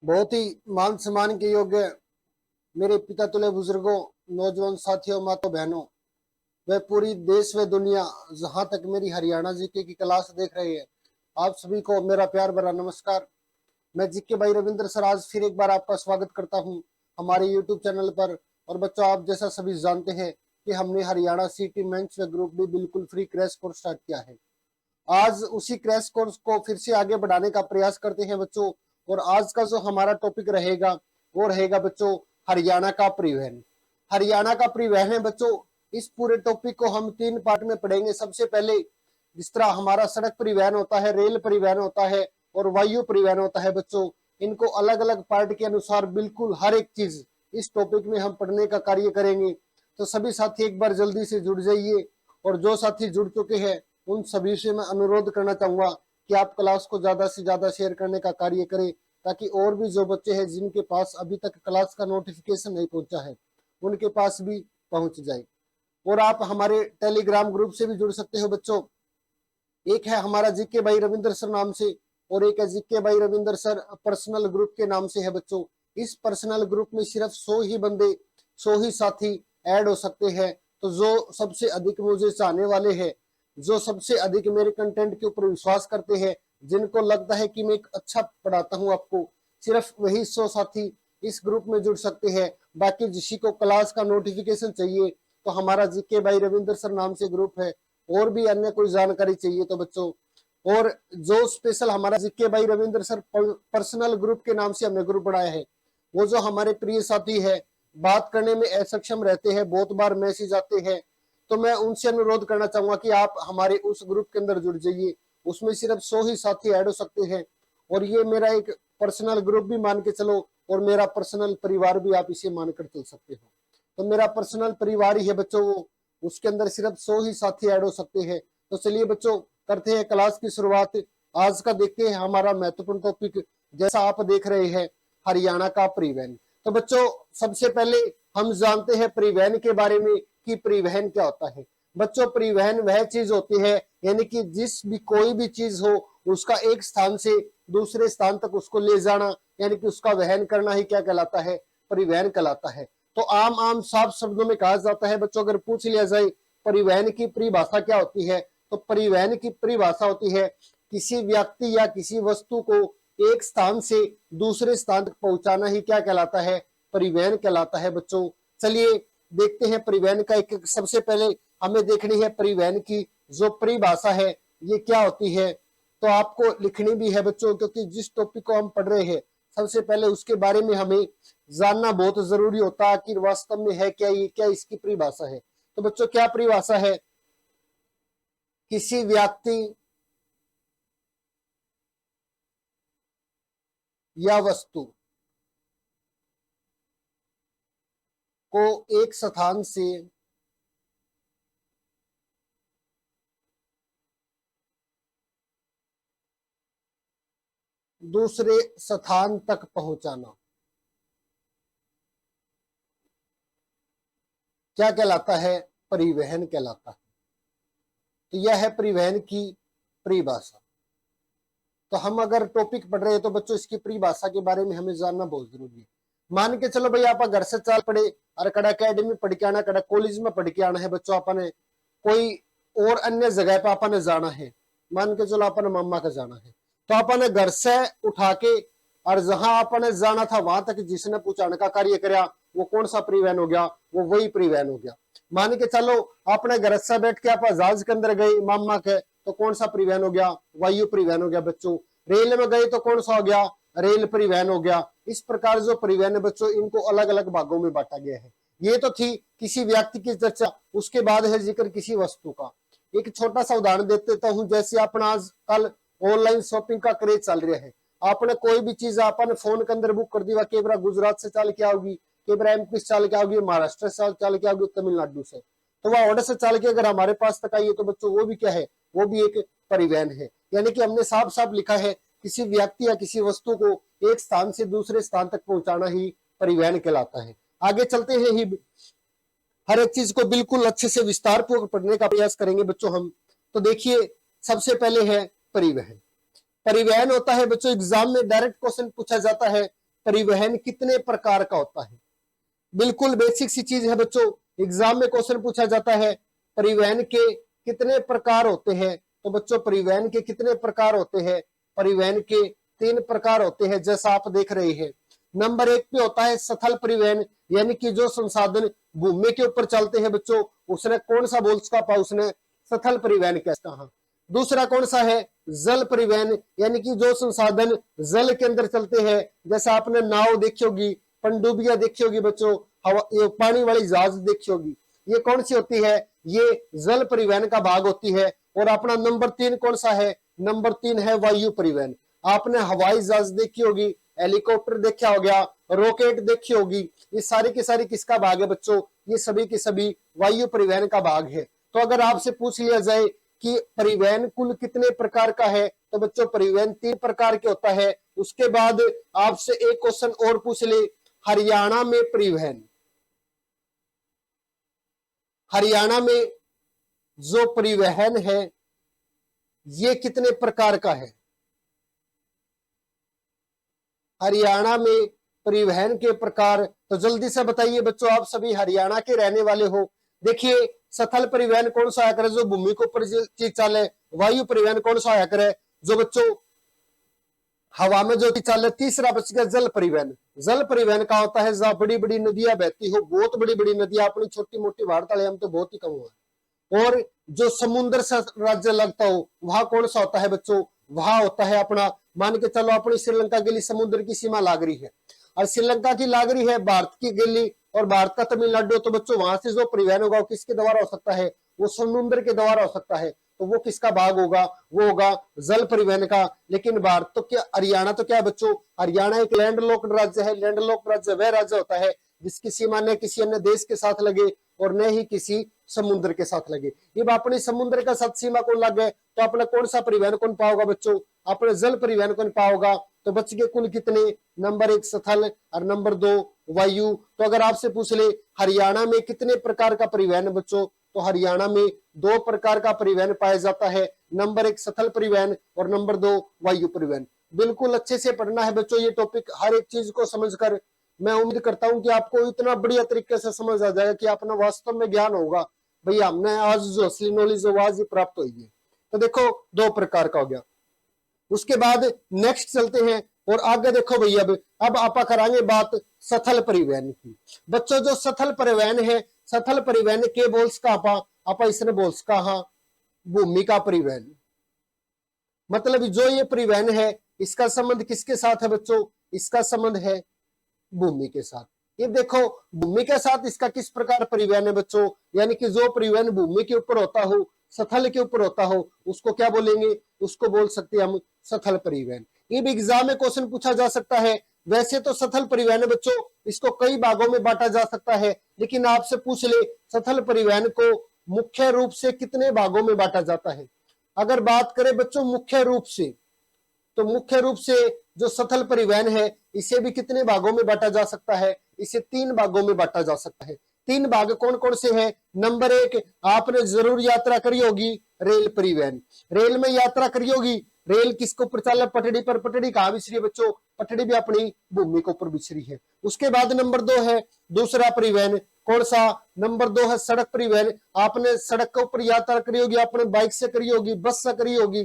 बहुत ही मान सम्मान के योग्य मेरे पिता तुल्य बुजुर्गों, नौजवान साथियों, माताओं, बहनों, व पूरी देश व दुनिया जहां तक मेरी हरियाणा जीके की क्लास देख रहे हैं, आप सभी को मेरा प्यार भरा नमस्कार। मैं जीके भाई रविंद्र सर आज फिर एक बार आपका स्वागत करता हूं हमारे यूट्यूब चैनल पर। और बच्चों, आप जैसा सभी जानते हैं कि हमने हरियाणा सीटी मेंस व ग्रुप डी बिल्कुल फ्री क्रैश कोर्स स्टार्ट किया है। आज उसी क्रैश कोर्स को फिर से आगे बढ़ाने का प्रयास करते हैं बच्चों। और आज का जो हमारा टॉपिक रहेगा वो रहेगा बच्चों हरियाणा का परिवहन। हरियाणा का परिवहन है बच्चों। इस पूरे टॉपिक को हम 3 पार्ट में पढ़ेंगे। सबसे पहले जिस तरह हमारा सड़क परिवहन होता है, रेल परिवहन होता है और वायु परिवहन होता है बच्चों, इनको अलग अलग पार्ट के अनुसार बिल्कुल हर एक चीज इस टॉपिक में हम पढ़ने का कार्य करेंगे। तो सभी साथी एक बार जल्दी से जुड़ जाइए। और जो साथी जुड़ चुके हैं उन सभी से मैं अनुरोध करना चाहूंगा कि आप क्लास को ज्यादा से ज्यादा शेयर करने का कार्य करें, ताकि और भी जो बच्चे हैं जिनके पास अभी तक क्लास का नोटिफिकेशन नहीं पहुंचा है उनके पास भी पहुंच जाए। और आप हमारे टेलीग्राम ग्रुप से भी जुड़ सकते हो बच्चों। एक है हमारा जीके भाई रविंद्र सर नाम से, और एक है जीके भाई रविंद्र सर पर्सनल ग्रुप के नाम से है बच्चों। इस पर्सनल ग्रुप में सिर्फ 100 ही बंदे, 100 ही साथी ऐड हो सकते हैं। तो जो सबसे अधिक मुझे चाहने वाले हैं, जो सबसे अधिक मेरे कंटेंट के ऊपर विश्वास करते हैं, जिनको लगता है कि मैं एक अच्छा पढ़ाता हूं आपको, सिर्फ वही 100 साथी इस ग्रुप में जुड़ सकते हैं। बाकी जिसी को क्लास का नोटिफिकेशन चाहिए तो हमारा जीके भाई रविंद्र सर नाम से ग्रुप है। और भी अन्य कोई जानकारी चाहिए तो बच्चों, और जो स्पेशल हमारा जीके भाई रविंद्र सर पर्सनल ग्रुप के नाम से हमने ग्रुप बनाया है, वो जो हमारे प्रिय साथी है बात करने में असक्षम रहते हैं, बहुत बार मैसेज आते हैं, तो मैं उनसे अनुरोध करना चाहूंगा कि आप हमारे उस ग्रुप के अंदर जुड़ जाइए। उसमें सिर्फ 100 ही साथी ऐड हो सकते हैं। और ये मेरा एक पर्सनल ग्रुप भी मान के चलो, और मेरा पर्सनल परिवार भी आप इसे मानकर चल सकते हो। तो मेरा पर्सनल परिवार ही है बच्चों वो, उसके अंदर सिर्फ 100 ही साथी ऐड हो सकते हैं। तो चलिए बच्चों करते हैं क्लास की शुरुआत। आज का देखते हैं हमारा महत्वपूर्ण टॉपिक, जैसा आप देख रहे हैं, हरियाणा का परिवहन। तो बच्चों सबसे पहले हम जानते हैं परिवहन के बारे में कि परिवहन क्या होता है। बच्चों परिवहन वह चीज होती है, यानी कि जिस भी कोई भी चीज हो उसका एक स्थान से दूसरे स्थान तक उसको ले जाना, यानी कि उसका वहन करना ही क्या कहलाता है, परिवहन कहलाता है। तो आम आम साफ शब्दों में कहा जाता है बच्चों, अगर पूछ लिया जाए परिवहन की परिभाषा क्या होती है, तो परिवहन की परिभाषा होती है किसी व्यक्ति या किसी वस्तु को एक स्थान से दूसरे स्थान तक पहुंचाना ही क्या कहलाता है, परिवहन कहलाता है बच्चों। चलिए देखते हैं परिवहन का एक सबसे पहले हमें देखनी है परिवहन की जो परिभाषा है ये क्या होती है। तो आपको लिखनी भी है बच्चों, क्योंकि जिस टॉपिक को हम पढ़ रहे हैं सबसे पहले उसके बारे में हमें जानना बहुत जरूरी होता है कि वास्तव में है क्या, ये क्या इसकी परिभाषा है। तो बच्चों क्या परिभाषा है, किसी व्यक्ति या वस्तु को एक स्थान से दूसरे स्थान तक पहुंचाना क्या कहलाता है, परिवहन कहलाता है। तो यह है परिवहन की परिभाषा। तो हम अगर टॉपिक पढ़ रहे हैं तो बच्चों इसकी परिभाषा के बारे में हमें जानना बहुत जरूरी है। मान के चलो भाई आप घर से चाल पड़े और कड़ा अकेडमी पढ़ के आना, कड़ा कॉलेज में पढ़ के आना है बच्चों, आपने कोई और अन्य जगह पे आपने जाना है, मान के चलो आपने मामा का जाना है, तो आपने घर से उठा के और जहां आपने जाना था वहां तक जिसने पहुंचाने का कार्य कराया वो कौन सा परिवहन हो गया, वो वही परिवहन हो गया। मान के चलो आपने घर से बैठ के आप जहाज के अंदर गए मामा के, तो कौन सा परिवहन हो गया, वायु परिवहन हो गया बच्चों। रेल में गए तो कौन सा हो गया, रेल परिवहन हो गया। इस प्रकार जो परिवहन है बच्चों इनको अलग अलग भागों में बांटा गया है। ये तो थी किसी व्यक्ति की चर्चा, उसके बाद है जिक्र किसी वस्तु का। एक छोटा सा उदाहरण दे देता हूं, जैसे अपना आजकल ऑनलाइन शॉपिंग का क्रेज चल रहा है। आपने कोई भी चीज आपने फोन के अंदर बुक कर दी, कई बार गुजरात से चल के आओगी, कई बार एमपी से चल के आओगी, महाराष्ट्र से चल के आओगी, तमिलनाडु से, तो वह ऑर्डर से चल के अगर हमारे पास तक आई है तो बच्चों वो भी क्या है, वो भी एक परिवहन है। यानी कि हमने साफ साफ लिखा है किसी व्यक्ति या किसी वस्तु को एक स्थान से दूसरे स्थान तक पहुंचाना ही परिवहन कहलाता है। आगे चलते हैं ही हर एक चीज को बिल्कुल अच्छे से विस्तार पूर्वक पढ़ने का प्रयास करेंगे बच्चों हम। तो देखिए सबसे पहले है परिवहन। परिवहन होता है बच्चों, एग्जाम में डायरेक्ट क्वेश्चन पूछा जाता है परिवहन कितने प्रकार का होता है। बिल्कुल बेसिक सी चीज है बच्चों, एग्जाम में क्वेश्चन पूछा जाता है परिवहन के कितने प्रकार होते हैं। तो बच्चों परिवहन के कितने प्रकार होते हैं, परिवहन के 3 प्रकार होते हैं जैसा आप देख रहे हैं। नंबर 1 पे होता है स्थल परिवहन, यानी कि जो संसाधन भूमि के ऊपर चलते हैं बच्चों, उसने कौन सा बोल का उसने स्थल परिवहन कहा। दूसरा कौन सा है, जल परिवहन, यानी कि जो संसाधन जल के अंदर चलते हैं, जैसे आपने नाव देखी होगी, पनडुब्बियां देखी होगी बच्चों, ये पानी वाली जहाज देखी होगी, ये कौन सी होती है, ये जल परिवहन का भाग होती है। और अपना नंबर 3 कौन सा है, नंबर 3 है वायु परिवहन। आपने हवाई जहाज देखी होगी, हेलीकॉप्टर देखा हो गया, रॉकेट देखी होगी, ये सारी की सारी किसका भाग है बच्चों, ये सभी के सभी वायु परिवहन का भाग है। तो अगर आपसे पूछ लिया जाए कि परिवहन कुल कितने प्रकार का है, तो बच्चों परिवहन 3 प्रकार के होता है। उसके बाद आपसे एक क्वेश्चन और पूछ ले, हरियाणा में परिवहन, हरियाणा में जो परिवहन है ये कितने प्रकार का है। हरियाणा में परिवहन के प्रकार, तो जल्दी से बताइए बच्चों, आप सभी हरियाणा के रहने वाले हो। देखिए स्थल परिवहन कौन सा आया करे, जो भूमि के ऊपर चीज चले। वायु परिवहन कौन सा आया करे, जो बच्चों हवा में जो चल। तीसरा बच गया जल परिवहन। जल परिवहन का होता है जहां बड़ी बड़ी नदियां बहती हो, बहुत बड़ी बड़ी नदियां, अपनी छोटी मोटी भारत हम तो बहुत ही कम हुआ। और जो समुद्र से राज्य लगता हो वहां कौन सा होता है बच्चों, वहां होता है अपना, मान के चलो अपनी श्रीलंका के लिए समुद्र की सीमा लाग रही है, और श्रीलंका की लाग रही है भारत की गली, और भारत का तमिलनाडु, तो बच्चों वहां से जो परिवहन होगा वो किसके द्वारा हो सकता है, वो समुद्र के द्वारा हो सकता है। तो वो किसका भाग होगा, वो होगा जल परिवहन का। लेकिन भारत तो क्या, हरियाणा तो क्या है बच्चों, हरियाणा एक लैंड लॉक्ड राज्य है। लैंड लॉक्ड राज्य वह राज्य होता है जिसकी सीमा न किसी अन्य देश के साथ लगे और न ही किसी समुद्र के साथ लगे। जब अपने समुद्र का साथ सीमा कौन लग गए, तो अपना कौन सा परिवहन कौन पाओगा बच्चों, अपने जल परिवहन कौन पाओगा। तो बच गए कुल कितने, नंबर 1 स्थल और नंबर 2 वायु। तो अगर आपसे पूछ ले हरियाणा में कितने प्रकार का परिवहन बच्चों, तो हरियाणा में 2 प्रकार का परिवहन पाया जाता है, नंबर 1 स्थल परिवहन और नंबर 2 वायु परिवहन। बिल्कुल अच्छे से पढ़ना है बच्चों ये टॉपिक, हर एक चीज को समझकर। मैं उम्मीद करता हूं कि आपको इतना बढ़िया तरीके से समझ आ जाएगा कि अपना वास्तव में ज्ञान होगा, भैया हमने आज जो असली नॉलेज आज ही प्राप्त हुई है। तो देखो 2 प्रकार का हो गया। उसके बाद नेक्स्ट चलते हैं और आगे देखो भैया, अब आप कराएंगे बात स्थल परिवहन की। बच्चों जो स्थल परिवहन है, स्थल परिवहन के बोल्स का आपा इसने बोल्स का हाँ भूमि का परिवहन, मतलब जो ये परिवहन है इसका संबंध किसके साथ है बच्चों, इसका संबंध है भूमि के साथ। ये देखो भूमि के साथ इसका किस प्रकार परिवहन है बच्चों, यानी कि जो परिवहन भूमि के ऊपर होता हो, स्थल के ऊपर होता हो, उसको क्या बोलेंगे, उसको बोल सकते हैं हम स्थल परिवहन। ये भी एग्जाम में क्वेश्चन पूछा जा सकता है। वैसे तो स्थल परिवहन बच्चों इसको कई भागों में बांटा जा सकता है, लेकिन आपसे पूछ ले स्थल परिवहन को मुख्य रूप से कितने भागों में बांटा जाता है। अगर बात करें बच्चों मुख्य रूप से, तो मुख्य रूप से जो स्थल परिवहन है इसे भी कितने भागों में बांटा जा सकता है, इसे 3 भागों में बांटा जा सकता है। 3 भाग कौन कौन से हैं, नंबर 1 आपने जरूर यात्रा करी होगी रेल परिवहन। रेल में यात्रा करी होगी, रेल किसके ऊपर चल, पटड़ी पर। पटड़ी कहाँ बिछ रही है बच्चों, पटड़ी भी अपनी भूमि के ऊपर बिछ रही है। उसके बाद नंबर 2 है दूसरा परिवहन, कौन सा, नंबर 2 है सड़क परिवहन। आपने सड़क के ऊपर यात्रा करी होगी, आपने बाइक से करी होगी, बस से करी होगी,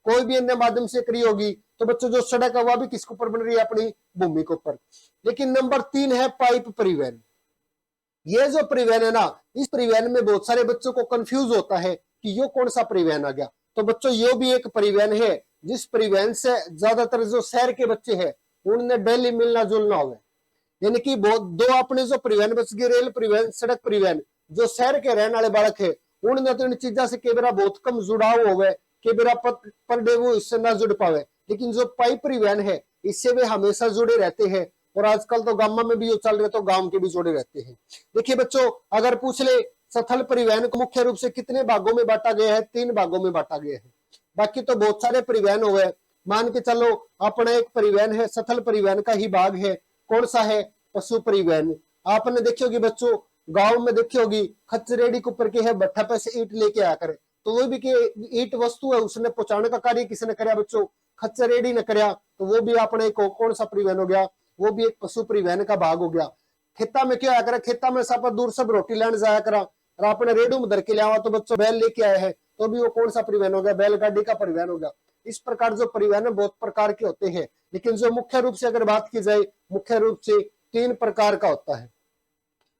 कोई भी अन्य माध्यम से करी होगी। तो बच्चों जो सड़क है वह भी किसके ऊपर बन रही है, अपनी भूमि के ऊपर। लेकिन नंबर 3 है पाइप परिवहन। ये जो परिवहन है ना, इस परिवहन में बहुत सारे बच्चों को कंफ्यूज होता है कि ये कौन सा परिवहन आ गया। तो बच्चों ये भी एक परिवहन है जिस परिवहन से ज्यादातर जो शहर के बच्चे हैं उन्हें डेली मिलना जुलना हुआ, यानी कि बहुत 2 अपने जो परिवहन बच गए, रेल परिवहन, सड़क परिवहन। जो शहर के रहने वाले बालक है उन्हें तो इन चीजों से केवरा बहुत कम जुड़ाव हो गए, केवरा पर डे वो इससे ना जुड़ पावे। लेकिन जो पाइप परिवहन है इससे वे हमेशा जुड़े रहते हैं, और आजकल तो गांव में भी ये चल रहे तो गांव के भी जुड़े रहते हैं। देखिए बच्चों अगर पूछ ले स्थल परिवहन को मुख्य रूप से कितने भागों में बांटा गया है, 3 भागों में बांटा गया है। बाकी तो बहुत सारे परिवहन हो गए, मान के चलो अपना एक परिवहन है स्थल परिवहन का ही भाग है, कौन सा है, पशु परिवहन। आपने देखी होगी बच्चों, गांव में देखी होगी खच्चरेडी के ऊपर के है भट्ठा पे से ईंट लेके आया करे, तो वो भी कि ईंट वस्तु है उसने पहुंचाने का कार्य किसने कराया बच्चों, खच्चरेडी ने कराया। तो वो भी अपने को कौन सा परिवहन हो गया, वो भी एक पशु परिवहन का भाग हो गया। खेता में क्या आया करा, खेता में सब दूर सब रोटी लेने जाया करा और आपने रेडू में धर के लिया तो बच्चों बैल लेके आए हैं, तो भी वो कौन सा परिवहन हो गया, बैलगाड़ी का परिवहन हो गया। इस प्रकार जो परिवहन बहुत प्रकार के होते हैं, लेकिन जो मुख्य रूप से अगर बात की जाए, मुख्य रूप से 3 प्रकार का होता है।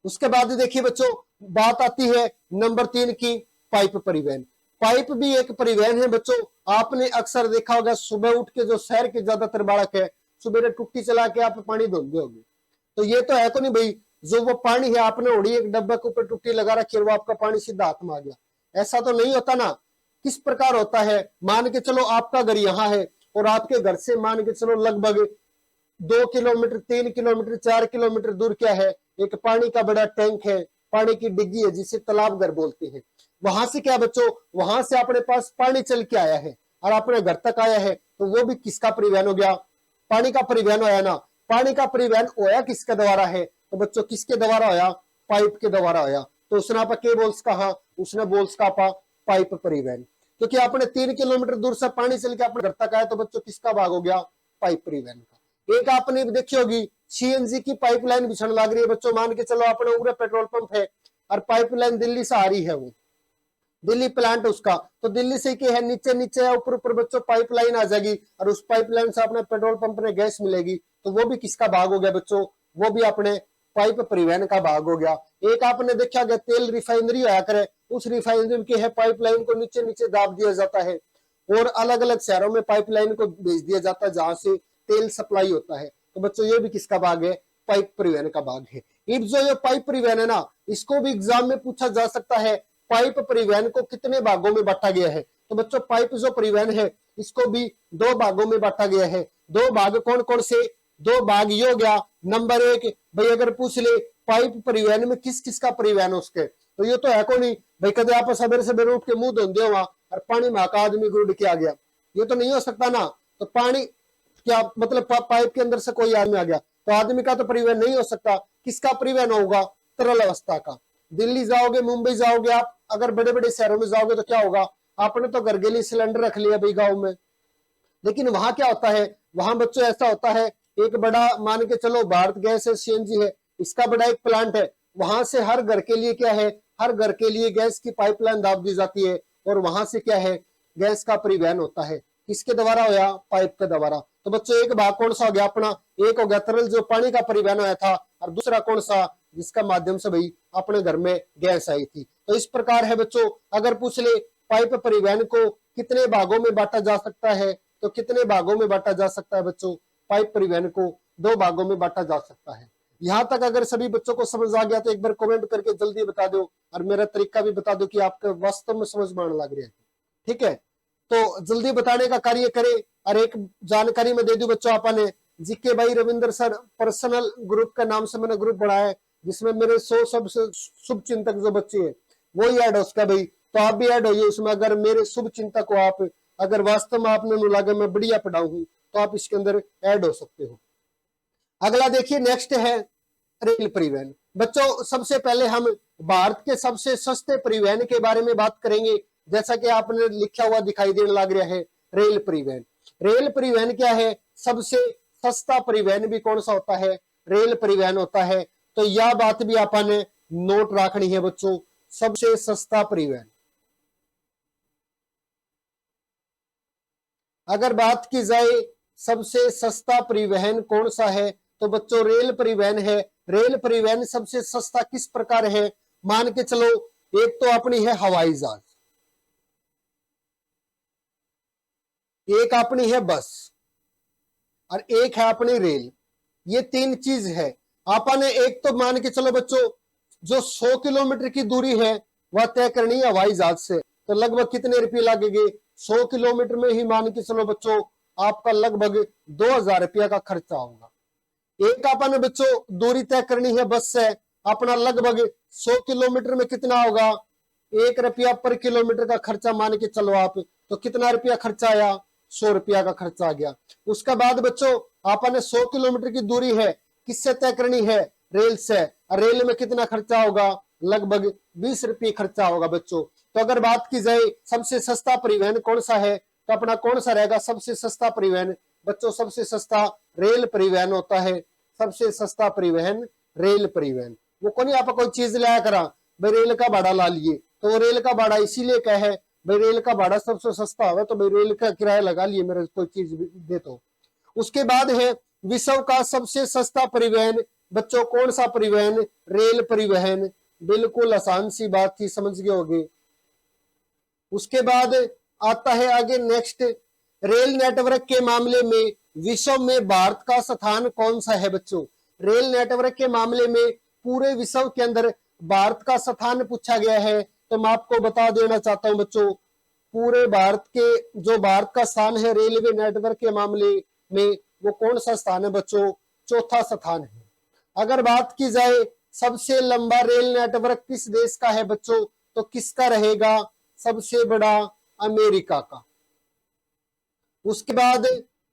उसके बाद देखिए बच्चों, बात आती है नंबर 3 की, पाइप परिवहन। पाइप भी एक परिवहन है बच्चों। आपने अक्सर देखा होगा सुबह उठ के जो शहर के ज्यादातर बालक है, सुबह टुट्टी चला के आप पानी धोते होंगे, तो ये तो है तो नहीं भाई, जो वो पानी है आपने उड़ी एक डब्बे के ऊपर टुट्टी लगा रखी है, वो आपका पानी सीधा हाथ में आ गया, ऐसा तो नहीं होता ना। किस प्रकार होता है, मान के चलो आपका घर यहाँ है और आपके घर से मान के चलो लगभग 2 किलोमीटर 3 किलोमीटर 4 किलोमीटर दूर क्या है, एक पानी का बड़ा टैंक है, पानी की डिग्गी है जिसे तालाब घर बोलते हैं। वहां से क्या बच्चों, वहां से अपने पास पानी चल के आया है और अपने घर तक आया है, तो वो भी किसका परिवहन हो गया, पानी का परिवहन होया ना। पानी का परिवहन होया किसके द्वारा है, तो बच्चों किसके द्वारा होया, पाइप के द्वारा होया। तो उसने आप के बोल्स कहा, उसने बोल्स का पाइप परिवहन, क्योंकि आपने 3 किलोमीटर दूर से पानी चल के अपने घर तक आया, तो बच्चों किसका भाग हो गया, पाइप परिवहन का। एक आपने देखी होगी सीएनजी की पाइपलाइन बिछाने लग रही है बच्चों, मान के चलो अपने उग्र पेट्रोल पंप है और पाइपलाइन दिल्ली से आ रही है, वो दिल्ली प्लांट उसका, तो दिल्ली से क्या है, नीचे नीचे ऊपर ऊपर बच्चों पाइपलाइन आ जाएगी और उस पाइपलाइन से अपने पेट्रोल पंप में गैस मिलेगी, तो वो भी किसका भाग हो गया बच्चों, वो भी अपने पाइप परिवहन का भाग हो गया। एक आपने देखा गया तेल रिफाइनरी आया करे, उस रिफाइनरी की है पाइपलाइन को नीचे नीचे दाब दिया जाता है और अलग अलग शहरों में पाइपलाइन को भेज दिया जाता है जहां से तेल सप्लाई होता है, तो बच्चों ये भी किसका भाग है, पाइप परिवहन का भाग है। इब जो ये पाइप परिवहन है ना, इसको भी एग्जाम में पूछा जा सकता है, पाइप परिवहन को कितने भागों में बांटा गया है, तो बच्चों पाइप जो परिवहन है इसको भी 2 भागों में बांटा गया है। 2 भाग कौन कौन से, 2 भाग ये हो गया। नंबर 1 भाई अगर पूछ ले पाइप परिवहन में किस किस का परिवहन उसके, तो ये तो है को नहीं भाई, कदे आप सवेरे सवेरे उठ के मुंह धोते हो और पानी में का आदमी गुड़ के आ गया, ये तो नहीं हो सकता ना। तो पानी क्या मतलब पाइप के अंदर से कोई आदमी आ गया, तो आदमी का तो परिवहन नहीं हो सकता, किसका परिवहन होगा, तरल अवस्था का। दिल्ली जाओगे, मुंबई जाओगे, आप अगर बड़े बड़े शहरों में जाओगे तो क्या होगा, आपने तो घर के लिए सिलेंडर रख लिया भाई गाँव में, लेकिन वहां क्या होता है, वहां बच्चों ऐसा होता है एक बड़ा मान के चलो भारत गैस है, सीएनजी है, इसका बड़ा एक प्लांट है, वहां से हर घर के लिए क्या है, हर घर के लिए गैस की पाइपलाइन दाब दी जाती है और वहां से क्या है, गैस का परिवहन होता है, किसके द्वारा होया, पाइप के द्वारा। तो बच्चों एक भाग कौन सा हो गया अपना, एक हो गया तरल जो पानी का परिवहन होया था, और दूसरा कौन सा, जिसका माध्यम से भाई अपने घर में गैस आई थी। तो इस प्रकार है बच्चों, अगर पूछ ले पाइप परिवहन को कितने भागों में बांटा जा सकता है, तो कितने भागों में बांटा जा सकता है बच्चों, पाइप परिवहन को 2 भागों में बांटा जा सकता है। यहां तक अगर सभी बच्चों को समझ आ गया तो एक बार कमेंट करके जल्दी बता दो और मेरा तरीका भी बता दो कि आपको वास्तव में समझ में आने लग रहा है, ठीक है। तो जल्दी बताने का कार्य करें। और एक जानकारी में दे दूं बच्चों, आपने जीके भाई रविंद्र सर पर्सनल ग्रुप का नाम से मैंने ग्रुप बढ़ाया है, जिसमें मेरे 100 सबसे शुभ चिंतक जो बच्चे हैं वो ही ऐड हो उसका भाई, तो आप भी ऐड होइए उसमें। अगर मेरे शुभ चिंतक को आप अगर वास्तव में आपने नु लगे मैं बढ़िया पढ़ाऊं तो आप इसके अंदर ऐड हो सकते हो। अगला देखिए नेक्स्ट है रेल परिवहन। बच्चों सबसे पहले हम भारत के सबसे सस्ते परिवहन के बारे में बात करेंगे, जैसा कि आपने लिखा हुआ दिखाई देने लग रहा है रेल परिवहन। रेल परिवहन क्या है, सबसे सस्ता परिवहन भी कौन सा होता है, रेल परिवहन होता है। तो यह बात भी आपने नोट रखनी है बच्चों, सबसे सस्ता परिवहन। अगर बात की जाए सबसे सस्ता परिवहन कौन सा है, तो बच्चों रेल परिवहन है। रेल परिवहन सबसे सस्ता किस प्रकार है, मान के चलो एक तो अपनी है हवाई जहाज, एक अपनी है बस और एक है अपनी रेल, ये 3 चीज है। आपने एक तो मान के चलो बच्चों जो 100 किलोमीटर की दूरी है वह तय करनी है हवाई जहाज से, तो लगभग कितने रुपये लगेंगे, 100 किलोमीटर में ही मान के चलो बच्चों आपका लगभग 2000 रुपया का खर्चा होगा। एक आपने बच्चों दूरी तय करनी है बस से, अपना लगभग 100 किलोमीटर में कितना होगा, 1 रुपया पर किलोमीटर का खर्चा मान के चलो आप, तो कितना रुपया खर्चा आया, 100 रुपया का खर्चा आ गया। उसके बाद बच्चों आपने 100 किलोमीटर की दूरी है किससे तय करनी है, रेल से, रेल में कितना खर्चा होगा, लगभग 20 रुपये खर्चा होगा बच्चों। तो अगर बात की जाए सबसे सस्ता परिवहन कौन सा है, तो अपना कौन सा रहेगा सबसे सस्ता परिवहन, बच्चों सबसे सस्ता रेल परिवहन होता है। सबसे सस्ता परिवहन रेल परिवहन। वो को नहीं आप कोई चीज लाया करा भाई रेल का भाड़ा ला लिए, तो वो रेल का भाड़ा इसीलिए क्या है भाई रेल का भाड़ा सबसे सस्ता है, तो भाई रेल का किराया लगा लिए मेरे कोई चीज दे तो। उसके बाद है विश्व का सबसे सस्ता परिवहन, बच्चों कौन सा परिवहन? रेल परिवहन। बिल्कुल आसान सी बात थी, समझ गए होगे। उसके बाद आता है आगे नेक्स्ट, रेल नेटवर्क के मामले में विश्व में भारत का स्थान कौन सा है? बच्चों रेल नेटवर्क के मामले में पूरे विश्व के अंदर भारत का स्थान पूछा गया है, तो मैं आपको बता देना चाहता हूं बच्चों, पूरे भारत के जो भारत का स्थान है रेलवे नेटवर्क के मामले में वो कौन सा स्थान है बच्चों? चौथा स्थान है। अगर बात की जाए सबसे लंबा रेल नेटवर्क किस देश का है बच्चों, तो किसका रहेगा? सबसे बड़ा अमेरिका का। उसके बाद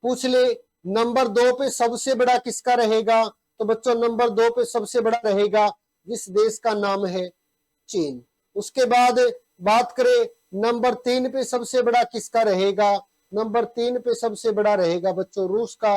पूछ ले नंबर 2 पे सबसे बड़ा किसका रहेगा? तो बच्चों नंबर 2 पे सबसे बड़ा रहेगा जिस देश का नाम है चीन। उसके बाद बात करें नंबर 3 पे सबसे बड़ा किसका रहेगा? नंबर 3 पे सबसे बड़ा रहेगा बच्चों रूस का।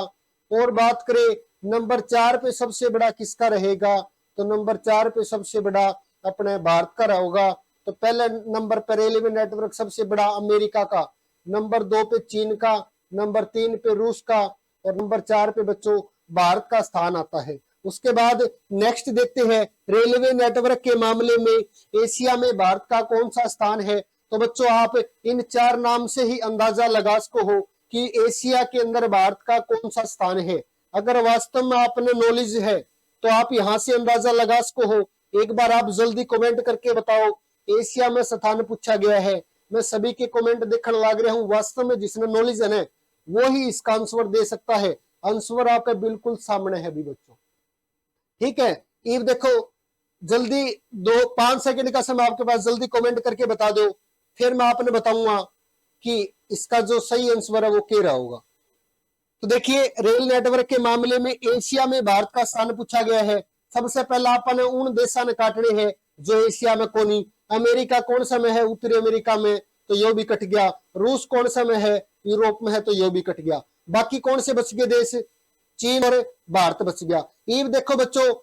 और बात करें नंबर 4 पे सबसे बड़ा किसका रहेगा? तो नंबर 4 पे सबसे बड़ा अपने भारत का रहेगा। तो पहले नंबर पर रेलवे नेटवर्क सबसे बड़ा अमेरिका का, नंबर 2 पे चीन का, नंबर 3 पे रूस का और नंबर 4 पे बच्चों भारत का स्थान आता है। उसके बाद नेक्स्ट देखते हैं रेलवे नेटवर्क के मामले में एशिया में भारत का कौन सा स्थान है? तो बच्चों आप इन 4 नाम से ही अंदाजा लगा सको हो कि एशिया के अंदर भारत का कौन सा स्थान है। अगर वास्तव में आपने नॉलेज है तो आप यहां से अंदाजा लगा सको हो। एक बार आप जल्दी कमेंट करके बताओ एशिया में स्थान पूछा गया है। मैं सभी के कमेंट देखने लग रहा हूं, वास्तव में जिसने नॉलेज है ना वो ही इसका आंसर दे सकता है। आंसर आपके बिल्कुल सामने है भी बच्चों, ठीक है। ये देखो जल्दी 2-5 सेकंड का समय आपके पास, जल्दी कमेंट करके बता दो, फिर मैं आपने बताऊंगा कि इसका जो सही आंसर है वो क्या रहा होगा। तो देखिए रेल नेटवर्क के मामले में एशिया में भारत का स्थान पूछा गया है। सबसे पहला अपने उन देशों ने काटने हैं जो एशिया में कोनी। अमेरिका कौन सा में है? उत्तरी अमेरिका में, तो यो भी कट गया। रूस कौन सा में है? यूरोप में है, तो यो भी कट गया। बाकी कौन से बच गए देश? चीन और भारत बच गया। ये देखो बच्चों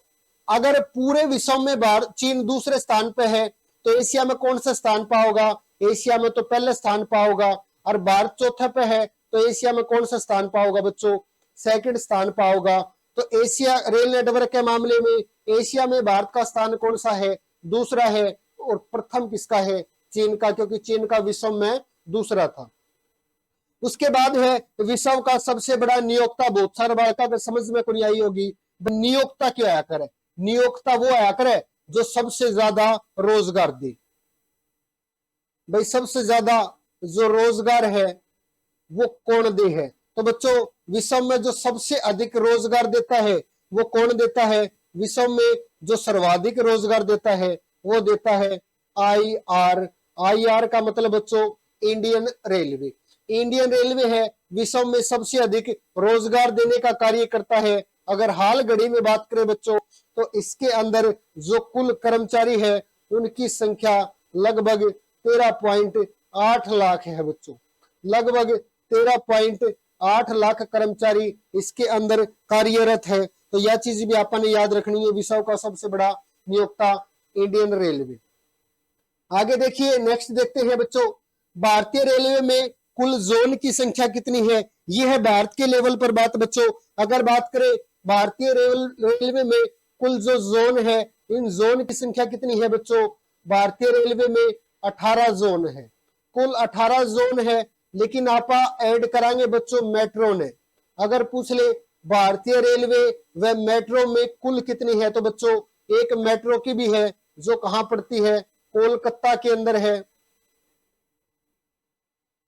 अगर पूरे विश्व में भारत चीन दूसरे स्थान पे है तो एशिया में कौन सा स्थान पाओगा? एशिया में तो पहले स्थान पाओगा। और भारत चौथे पे है तो एशिया में कौन सा स्थान पाओगा बच्चों? सेकंड स्थान पाओगा। तो एशिया रेल नेटवर्क के मामले में एशिया में भारत का स्थान कौन सा है? दूसरा है। और प्रथम किसका है? चीन का, क्योंकि चीन का विश्व में दूसरा था। उसके बाद है विश्व का सबसे बड़ा नियोक्ता। बहुत सारे बालका अगर समझ में कोई आई होगी नियोक्ता क्या आया करे? नियोक्ता वो आया करे जो सबसे ज्यादा रोजगार दे। भाई सबसे ज्यादा जो रोजगार है वो कौन दे है? तो बच्चों विश्व में जो सबसे अधिक रोजगार देता है वो कौन देता है? विश्व में जो सर्वाधिक रोजगार देता है वो देता है IR। IR का मतलब बच्चों इंडियन रेलवे। इंडियन रेलवे है विश्व में सबसे अधिक रोजगार देने का कार्य करता है। अगर हाल घड़ी में बात करें बच्चों तो इसके अंदर जो कुल कर्मचारी है उनकी संख्या लगभग 13.8 लाख है बच्चों। लगभग 13.8 लाख कर्मचारी इसके अंदर कार्यरत है। तो यह चीज भी आपने याद रखनी है, विश्व का सबसे बड़ा नियोक्ता इंडियन रेलवे। आगे देखिए नेक्स्ट देखते हैं बच्चों भारतीय रेलवे में कुल जोन की संख्या कितनी है? यह है भारत के लेवल पर बात बच्चों। अगर बात करें भारतीय रेलवे में कुल जो जोन है इन जोन की संख्या कितनी है बच्चों? भारतीय रेलवे में 18 जोन है। कुल 18 जोन है, लेकिन आप ऐड कराएंगे बच्चों मेट्रो ने। अगर पूछ ले भारतीय रेलवे व मेट्रो में कुल कितनी है तो बच्चों एक मेट्रो की भी है जो कहां पड़ती है? कोलकाता के अंदर है।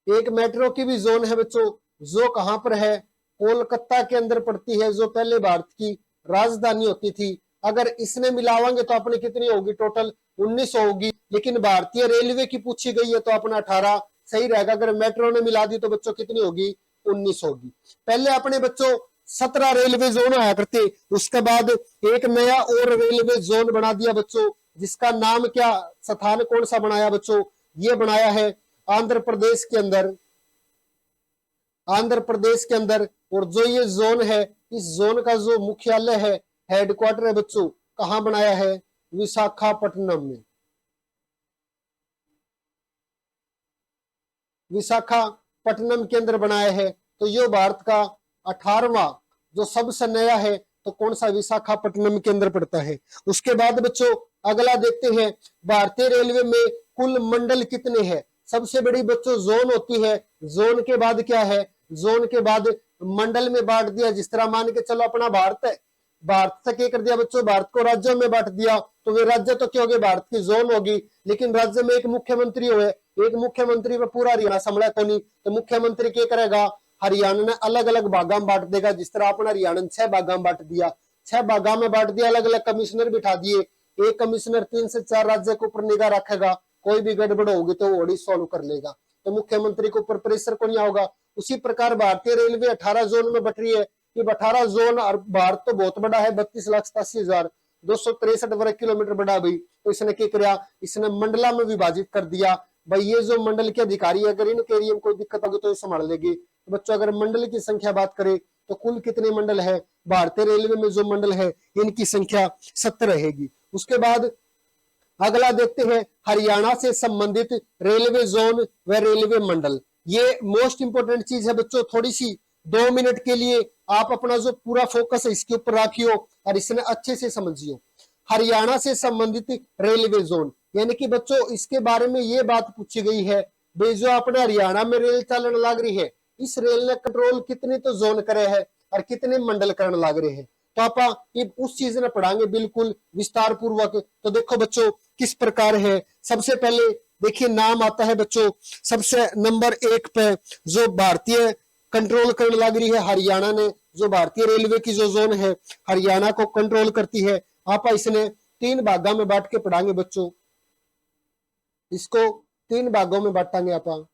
एक मेट्रो की भी जोन है बच्चों जो कहां पर है? कोलकाता के अंदर पड़ती है, जो पहले भारत की राजधानी होती थी। अगर इसने मिलावांगे तो अपने कितनी होगी? टोटल 19 होगी। लेकिन भारतीय रेलवे की पूछी गई है तो अपना 18 सही रहेगा। अगर मेट्रो ने मिला दी तो बच्चों कितनी होगी? 19 होगी। पहले अपने बच्चों 17 रेलवे जोन आया करते, उसके बाद एक नया और रेलवे जोन बना दिया बच्चों, जिसका नाम क्या, स्थान कौन सा बनाया बच्चों? ये बनाया है आंध्र प्रदेश के अंदर। आंध्र प्रदेश के अंदर। और जो ये जोन है इस जोन का जो मुख्यालय है, हेडक्वार्टर है बच्चों, कहाँ बनाया है? विशाखापट्टनम में। विशाखापट्टनम के अंदर बनाया है। तो ये भारत का 18वां जो सबसे नया है, तो कौन सा? विशाखापट्टनम के अंदर पड़ता है। उसके बाद बच्चों अगला देखते हैं, भारतीय रेलवे में कुल मंडल कितने हैं? सबसे बड़ी बच्चों जोन होती है, जोन के बाद क्या है? जोन के बाद मंडल में बांट दिया। जिस तरह मान के चलो अपना भारत है, भारत से क्या कर दिया बच्चों? भारत को राज्यों में बांट दिया, तो वे राज्य तो क्या हो गए? भारत की जोन होगी। लेकिन राज्य में एक मुख्यमंत्री हुए, एक मुख्यमंत्री पर पूरा हरियाणा संभला को नहीं, तो मुख्यमंत्री क्या करेगा? हरियाणा ने अलग अलग भागा में बांट देगा। जिस तरह अपना हरियाणा ने 6 भागा में बांट दिया, 6 भागा में बांट दिया, अलग अलग कमिश्नर बिठा दिए। एक कमिश्नर 3 से 4 राज्य के ऊपर निगाह रखेगा, कोई भी गड़बड़ होगी तो वो सॉल्व कर लेगा, तो मुख्यमंत्री के ऊपर प्रेशर को नहीं होगा। उसी प्रकार भारतीय रेलवे 18 जोन में बट रही है। ये 18 जोन, और भारत तो बहुत बड़ा है, 32,87,263 वर्ग किलोमीटर बड़ा भाई। तो इसने क्या किया? इसने मंडला में विभाजित कर दिया। भाई ये जो मंडल के अधिकारी, अगर इनके एरिया में कोई दिक्कत होगी तो ये संभाल लेगी। तो बच्चों अगर मंडल की संख्या बात करें तो कुल कितने मंडल है? भारतीय रेलवे में जो मंडल है इनकी संख्या 70 रहेगी। उसके बाद अगला देखते हैं, हरियाणा से संबंधित रेलवे जोन व रेलवे मंडल। ये मोस्ट इंपोर्टेंट चीज है बच्चों, थोड़ी सी 2 मिनट के लिए आप अपना जो पूरा फोकस है इसके ऊपर रखियो और इसने अच्छे से समझियो। हरियाणा से संबंधित रेलवे जोन, यानी कि बच्चों इसके बारे में ये बात पूछी गई है, भाई जो अपने हरियाणा में रेल चलन लग रही है, इस रेल ने कंट्रोल कितने तो जोन करे है और कितने मंडल करण लग रहे हैं। तो आप ये उस चीज ने पढ़ाएंगे बिल्कुल विस्तार पूर्वक। तो देखो बच्चों किस प्रकार है। सबसे पहले देखिए नाम आता है बच्चों, सबसे नंबर 1 पे जो भारतीय कंट्रोल करने लग रही है हरियाणा ने, जो भारतीय रेलवे की जो जोन है हरियाणा को कंट्रोल करती है। आप इसने 3 भागों में बांट के पढ़ाएंगे बच्चों, इसको 3 भागों में बांटेंगे आप।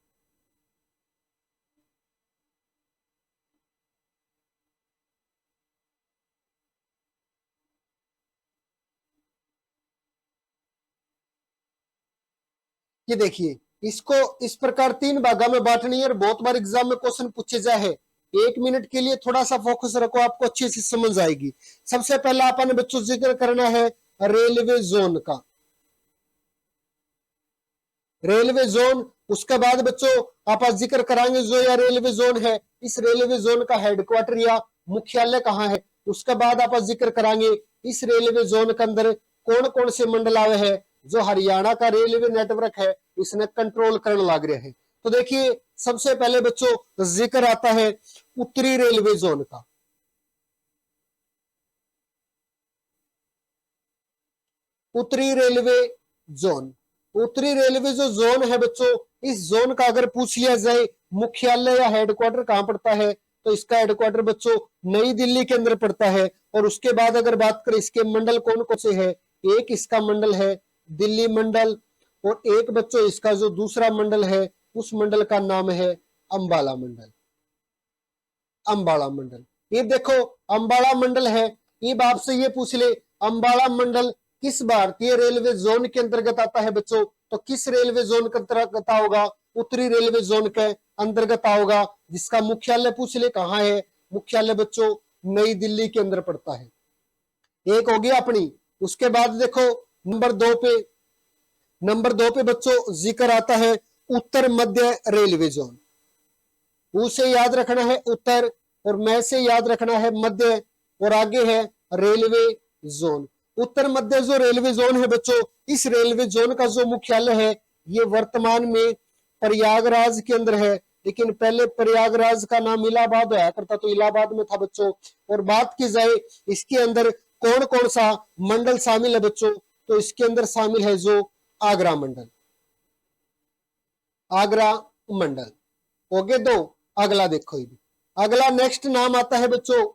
ये देखिए इसको इस प्रकार 3 भागों में बांटनी है और बहुत बार एग्जाम में क्वेश्चन पूछे जाए है। 1 मिनट के लिए थोड़ा सा फोकस रखो, आपको अच्छी से समझ आएगी। सबसे पहला आपने बच्चों जिक्र करना है रेलवे जोन का, रेलवे जोन। उसके बाद बच्चों आप जिक्र कराएंगे जो यह रेलवे जोन है, इस रेलवे जोन का हेडक्वार्टर या मुख्यालय कहाँ है। उसके बाद आप जिक्र कराएंगे इस रेलवे जोन के अंदर कौन कौन से मंडल आवे हैं जो हरियाणा का रेलवे नेटवर्क है इसने कंट्रोल करने लग रहे हैं। तो देखिए सबसे पहले बच्चों जिक्र आता है उत्तरी रेलवे जोन का। उत्तरी रेलवे जोन, उत्तरी रेलवे जो जोन है बच्चों, इस जोन का अगर पूछ लिया जाए मुख्यालय या हेडक्वार्टर कहां पड़ता है, तो इसका हेडक्वार्टर बच्चों नई दिल्ली के अंदर पड़ता है। और उसके बाद अगर बात करें इसके मंडल कौन कौन से है, एक इसका मंडल है दिल्ली मंडल, और एक बच्चों इसका जो दूसरा मंडल है उस मंडल का नाम है अंबाला मंडल। अंबाला मंडल, ये देखो अंबाला मंडल है। ये आपसे ये पूछ ले अंबाला मंडल किस भारतीय रेलवे जोन के अंतर्गत आता है बच्चों, तो किस रेलवे जोन के अंतर्गत होगा? उत्तरी रेलवे जोन के अंतर्गत होगा, जिसका मुख्यालय पूछ ले कहाँ है, मुख्यालय बच्चों नई दिल्ली के अंदर पड़ता है। एक होगी अपनी। उसके बाद देखो नंबर दो पे बच्चों जिक्र आता है उत्तर मध्य रेलवे जोन। उसे याद रखना है उत्तर, और मैं से याद रखना है मध्य, और आगे है रेलवे जोन। उत्तर मध्य जो रेलवे जोन है बच्चों, इस रेलवे जोन का जो मुख्यालय है ये वर्तमान में प्रयागराज के अंदर है, लेकिन पहले प्रयागराज का नाम इलाहाबाद होया करता, तो इलाहाबाद में था बच्चों। और बात की जाए इसके अंदर कौन कौन सा मंडल शामिल है बच्चों, तो इसके अंदर शामिल है जो आगरा मंडल, आगरा मंडल हो गए 2। अगला देखो, अगला नेक्स्ट नाम आता है बच्चों,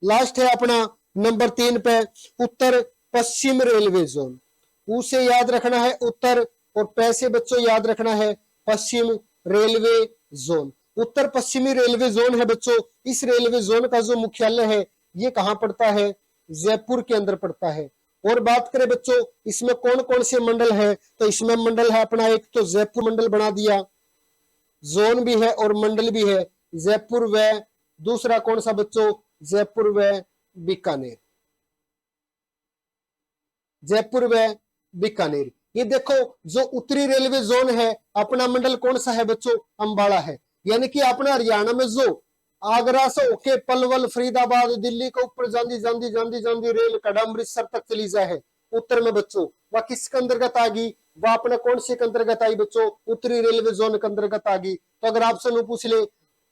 लास्ट है अपना नंबर 3 पे उत्तर पश्चिम रेलवे जोन। उसे याद रखना है उत्तर, और पैसे बच्चों याद रखना है पश्चिम रेलवे जोन। उत्तर पश्चिमी रेलवे जोन है बच्चों, इस रेलवे जोन का जो मुख्यालय है ये कहां पड़ता है? जयपुर के अंदर पड़ता है। और बात करें बच्चों इसमें कौन कौन से मंडल है, तो इसमें मंडल है अपना एक तो जयपुर मंडल बना दिया, जोन भी है और मंडल भी है जयपुर। व दूसरा कौन सा बच्चों? जयपुर व बीकानेर, जयपुर व बीकानेर। ये देखो जो उत्तरी रेलवे जोन है अपना मंडल कौन सा है बच्चों, अंबाला है। यानी कि अपना हरियाणा में जो आगरा से होके पलवल फरीदाबाद दिल्ली के ऊपर जांदी जांदी जांदी जांदी रेल कड़ा अमृतसर तक चली जाए उत्तर में बच्चों, वह किसके अंतर्गत आ गई, वह अपने कौन से के अंतर्गत आई बच्चों, उत्तरी रेलवे जोन के अंतर्गत आ गई। तो अगर आपसे पूछ ले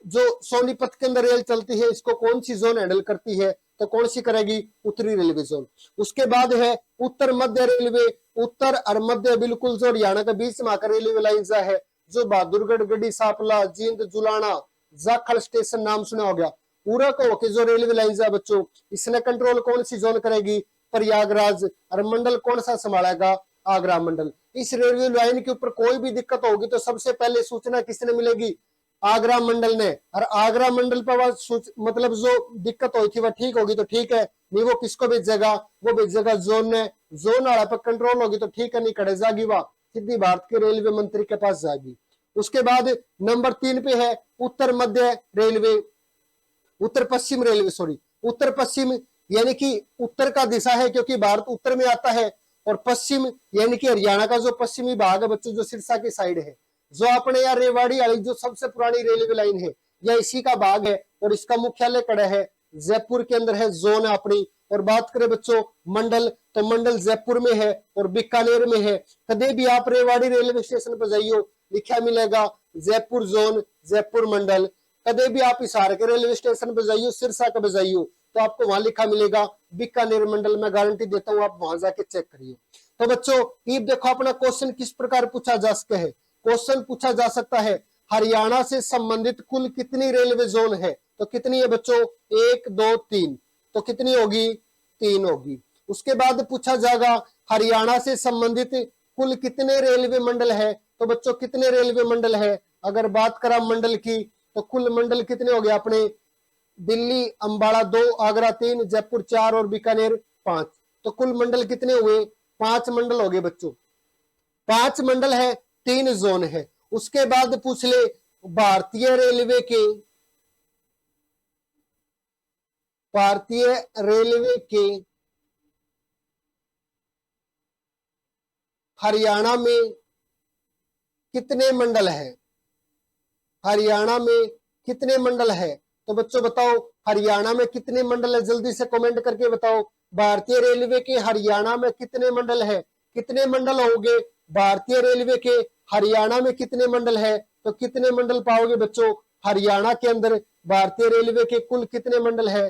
जो सोनीपत के अंदर रेल चलती है इसको कौन सी जोन हैंडल करती है, तो कौन सी करेगी, उत्तरी रेलवे जोन। उसके बाद है उत्तर मध्य रेलवे, उत्तर और मध्य बिल्कुल जो हरियाणा के बीच में आकर रेलवे लाइन है, जो बहादुरगढ़ गढ़ी सांपला जींद जुलाना जाखल स्टेशन नाम सुना हो गया, पूरा को होके जो रेलवे लाइन है बच्चों, इसने कंट्रोल कौन सी जोन करेगी, प्रयागराज। और मंडल कौन सा संभालेगा, आगरा मंडल। इस रेलवे लाइन के ऊपर कोई भी दिक्कत होगी तो सबसे पहले सूचना किसने मिलेगी, आगरा मंडल ने। और आगरा मंडल पर मतलब जो दिक्कत हुई थी वह ठीक होगी तो ठीक है, नहीं वो किसको भेजेगा, वो भेजेगा जोन ने। जोन वाला पर कंट्रोल होगी तो ठीक है, नहीं कड़े जाएगी वह सीधी भारत के रेलवे मंत्री के पास जाएगी। उसके बाद नंबर 3 पे है उत्तर मध्य रेलवे, उत्तर पश्चिम रेलवे सॉरी, उत्तर पश्चिम यानी कि उत्तर का दिशा है क्योंकि भारत उत्तर में आता है, और पश्चिम यानी कि हरियाणा का जो पश्चिमी भाग है बच्चों, जो सिरसा की साइड है, जो अपने यहाँ रेवाड़ी वाली जो सबसे पुरानी रेलवे लाइन है यह इसी का भाग है, और इसका मुख्यालय कड़ा है जयपुर के अंदर है, जोन है अपनी। और बात करें बच्चों मंडल, तो मंडल जयपुर में है और बीकानेर में है। कदे भी आप रेवाड़ी रेलवे स्टेशन पर जाइयो लिखा मिलेगा जयपुर जोन जयपुर मंडल। कदे भी आप हिसार के रेलवे स्टेशन पर जाइयो सिरसा का जाइयो तो आपको वहां लिखा मिलेगा बीकानेर मंडल। मैं गारंटी देता हूं आप वहां जाके चेक करिए। तो बच्चों ये देखो अपना क्वेश्चन किस प्रकार पूछा जा सकता है, क्वेश्चन पूछा जा सकता है हरियाणा से संबंधित कुल कितनी रेलवे जोन है, तो कितनी है बच्चों, 1 2 3, तो कितनी होगी, 3 होगी। उसके बाद पूछा जाएगा हरियाणा से संबंधित कुल कितने रेलवे मंडल है, तो बच्चों कितने रेलवे मंडल है। अगर बात करा मंडल की तो कुल मंडल कितने हो गए अपने, दिल्ली अंबाला 2, आगरा 3, जयपुर 4 और बीकानेर 5, तो कुल मंडल कितने हुए, 5 मंडल हो गए बच्चों। 5 मंडल है, 3 जोन है। उसके बाद पूछ ले भारतीय रेलवे के, भारतीय रेलवे के हरियाणा में कितने मंडल है, हरियाणा में कितने मंडल है, तो बच्चों बताओ हरियाणा में कितने मंडल है, जल्दी से कमेंट करके बताओ। भारतीय रेलवे के हरियाणा में कितने मंडल है, कितने मंडल होंगे भारतीय रेलवे के हरियाणा में कितने मंडल है, तो कितने मंडल पाओगे बच्चों हरियाणा के अंदर भारतीय रेलवे के कुल कितने मंडल है।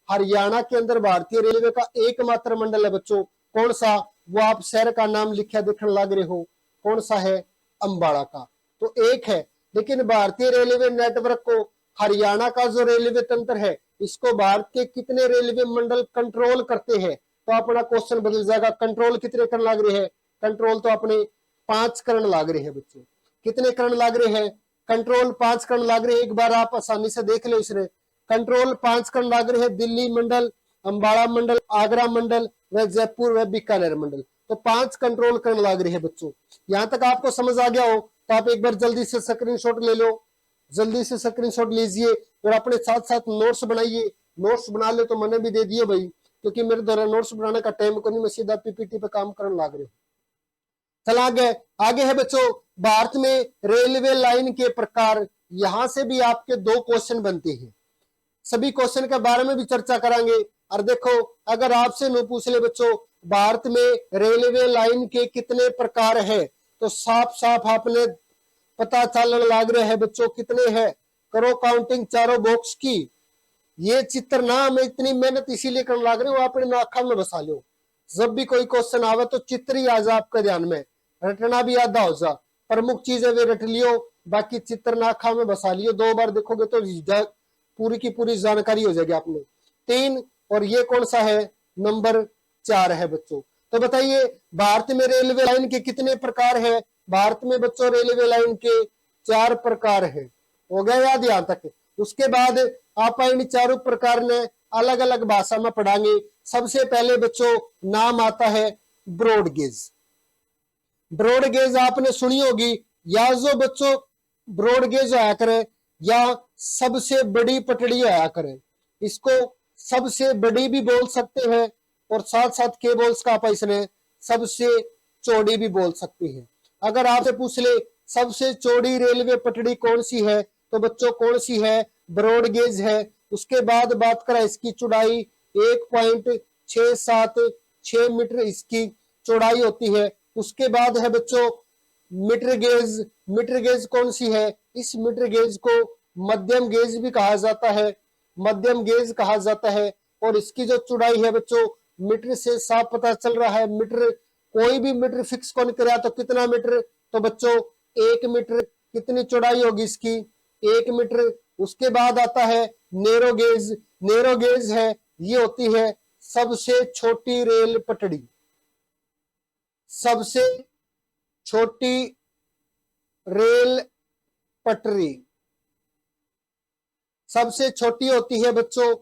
हरियाणा के अंदर भारतीय रेलवे का एकमात्र मंडल है बच्चों, कौन सा, वो आप शहर का नाम लिखा देखने लग रहे हो, कौन सा है, अंबाला का, तो एक है। लेकिन भारतीय रेलवे नेटवर्क को हरियाणा का जो रेलवे तंत्र है इसको भारत के कितने रेलवे मंडल कंट्रोल करते हैं, तो अपना क्वेश्चन बदल जाएगा, कंट्रोल कितने करने लग रहे हैं, कंट्रोल तो अपने 5 करण लग रहे हैं बच्चों। कितने करण लग रहे हैं, कंट्रोल 5 करण लग रहे हैं। एक बार आप आसानी से देख लो इसने, कंट्रोल 5 करण लग रहे हैं, दिल्ली मंडल, अंबाला मंडल, आगरा मंडल व जयपुर व बीकानेर मंडल, तो 5 कंट्रोल करण लग रहे हैं बच्चों। यहां तक आपको समझ आ गया हो तो आप एक बार जल्दी से स्क्रीनशॉट ले लो, जल्दी से स्क्रीनशॉट लीजिए और अपने साथ साथ नोट्स बनाइए। नोट्स बना ले तो मैंने भी दे दिए भाई, क्योंकि मेरे द्वारा नोट्स बनाने का टाइम को नहीं, मैं सीधा पीपीटी पे काम करने लग रहे हूँ। चल आगे है बच्चों भारत में रेलवे लाइन के प्रकार, यहां से भी आपके 2 क्वेश्चन बनते हैं, सभी क्वेश्चन के बारे में भी चर्चा करेंगे। और देखो अगर आपसे न पूछ ले बच्चों भारत में रेलवे लाइन के कितने प्रकार है, तो साफ साफ आपने पता चलने लग रहे हैं बच्चों कितने हैं, करो काउंटिंग चारों बॉक्स की। ये चित्र ना मैं इतनी मेहनत इसीलिए करने लग रही हूँ, अपने नाखा में बसा लो, जब भी कोई क्वेश्चन आवे तो चित्र ही आ जा आपके ध्यान में, रटना भी आधा हो जा, प्रमुख चीजें वे रट लियो, बाकी चित्र नाखा में बसा लियो, 2 बार देखोगे तो पूरी की पूरी जानकारी हो जाएगी आपने। 3 और ये कौन सा है, नंबर 4 है बच्चों। तो बताइए भारत में रेलवे लाइन के कितने प्रकार है, भारत में बच्चों रेलवे लाइन के 4 प्रकार है, हो गया याद यहां तक। उसके बाद आप इन 4 प्रकार ने अलग अलग भाषा में पढ़ाएंगे। सबसे पहले बच्चों नाम आता है ब्रॉड गेज। ब्रॉड गेज आपने सुनी होगी, या जो बच्चों ब्रॉड गेज आया करे या सबसे बड़ी पटड़ी आया करे, इसको सबसे बड़ी भी बोल सकते हैं और साथ साथ के बोल्स का आप इसने सबसे चौड़ी भी बोल सकते हैं। अगर आपसे पूछ ले सबसे चौड़ी रेलवे पटड़ी कौन सी है, तो बच्चों कौन सी है, ब्रॉड गेज है। उसके बाद बात करें इसकी चौड़ाई 1.676 मीटर इसकी चौड़ाई होती है। उसके बाद है बच्चों मीटर गेज। मीटर गेज कौन सी है, इस मीटर गेज को मध्यम गेज भी कहा जाता है, मध्यम गेज कहा जाता है। और इसकी जो चौड़ाई है बच्चों मीटर से साफ पता चल रहा है, मीटर कोई भी मीटर फिक्स कौन करा तो कितना मीटर, तो बच्चों 1 मीटर। कितनी चौड़ाई होगी इसकी, 1 मीटर। उसके बाद आता है नेरो गेज। नेरो गेज है ये होती है सबसे छोटी रेल पटड़ी, सबसे छोटी रेल पटरी सबसे छोटी होती है बच्चों।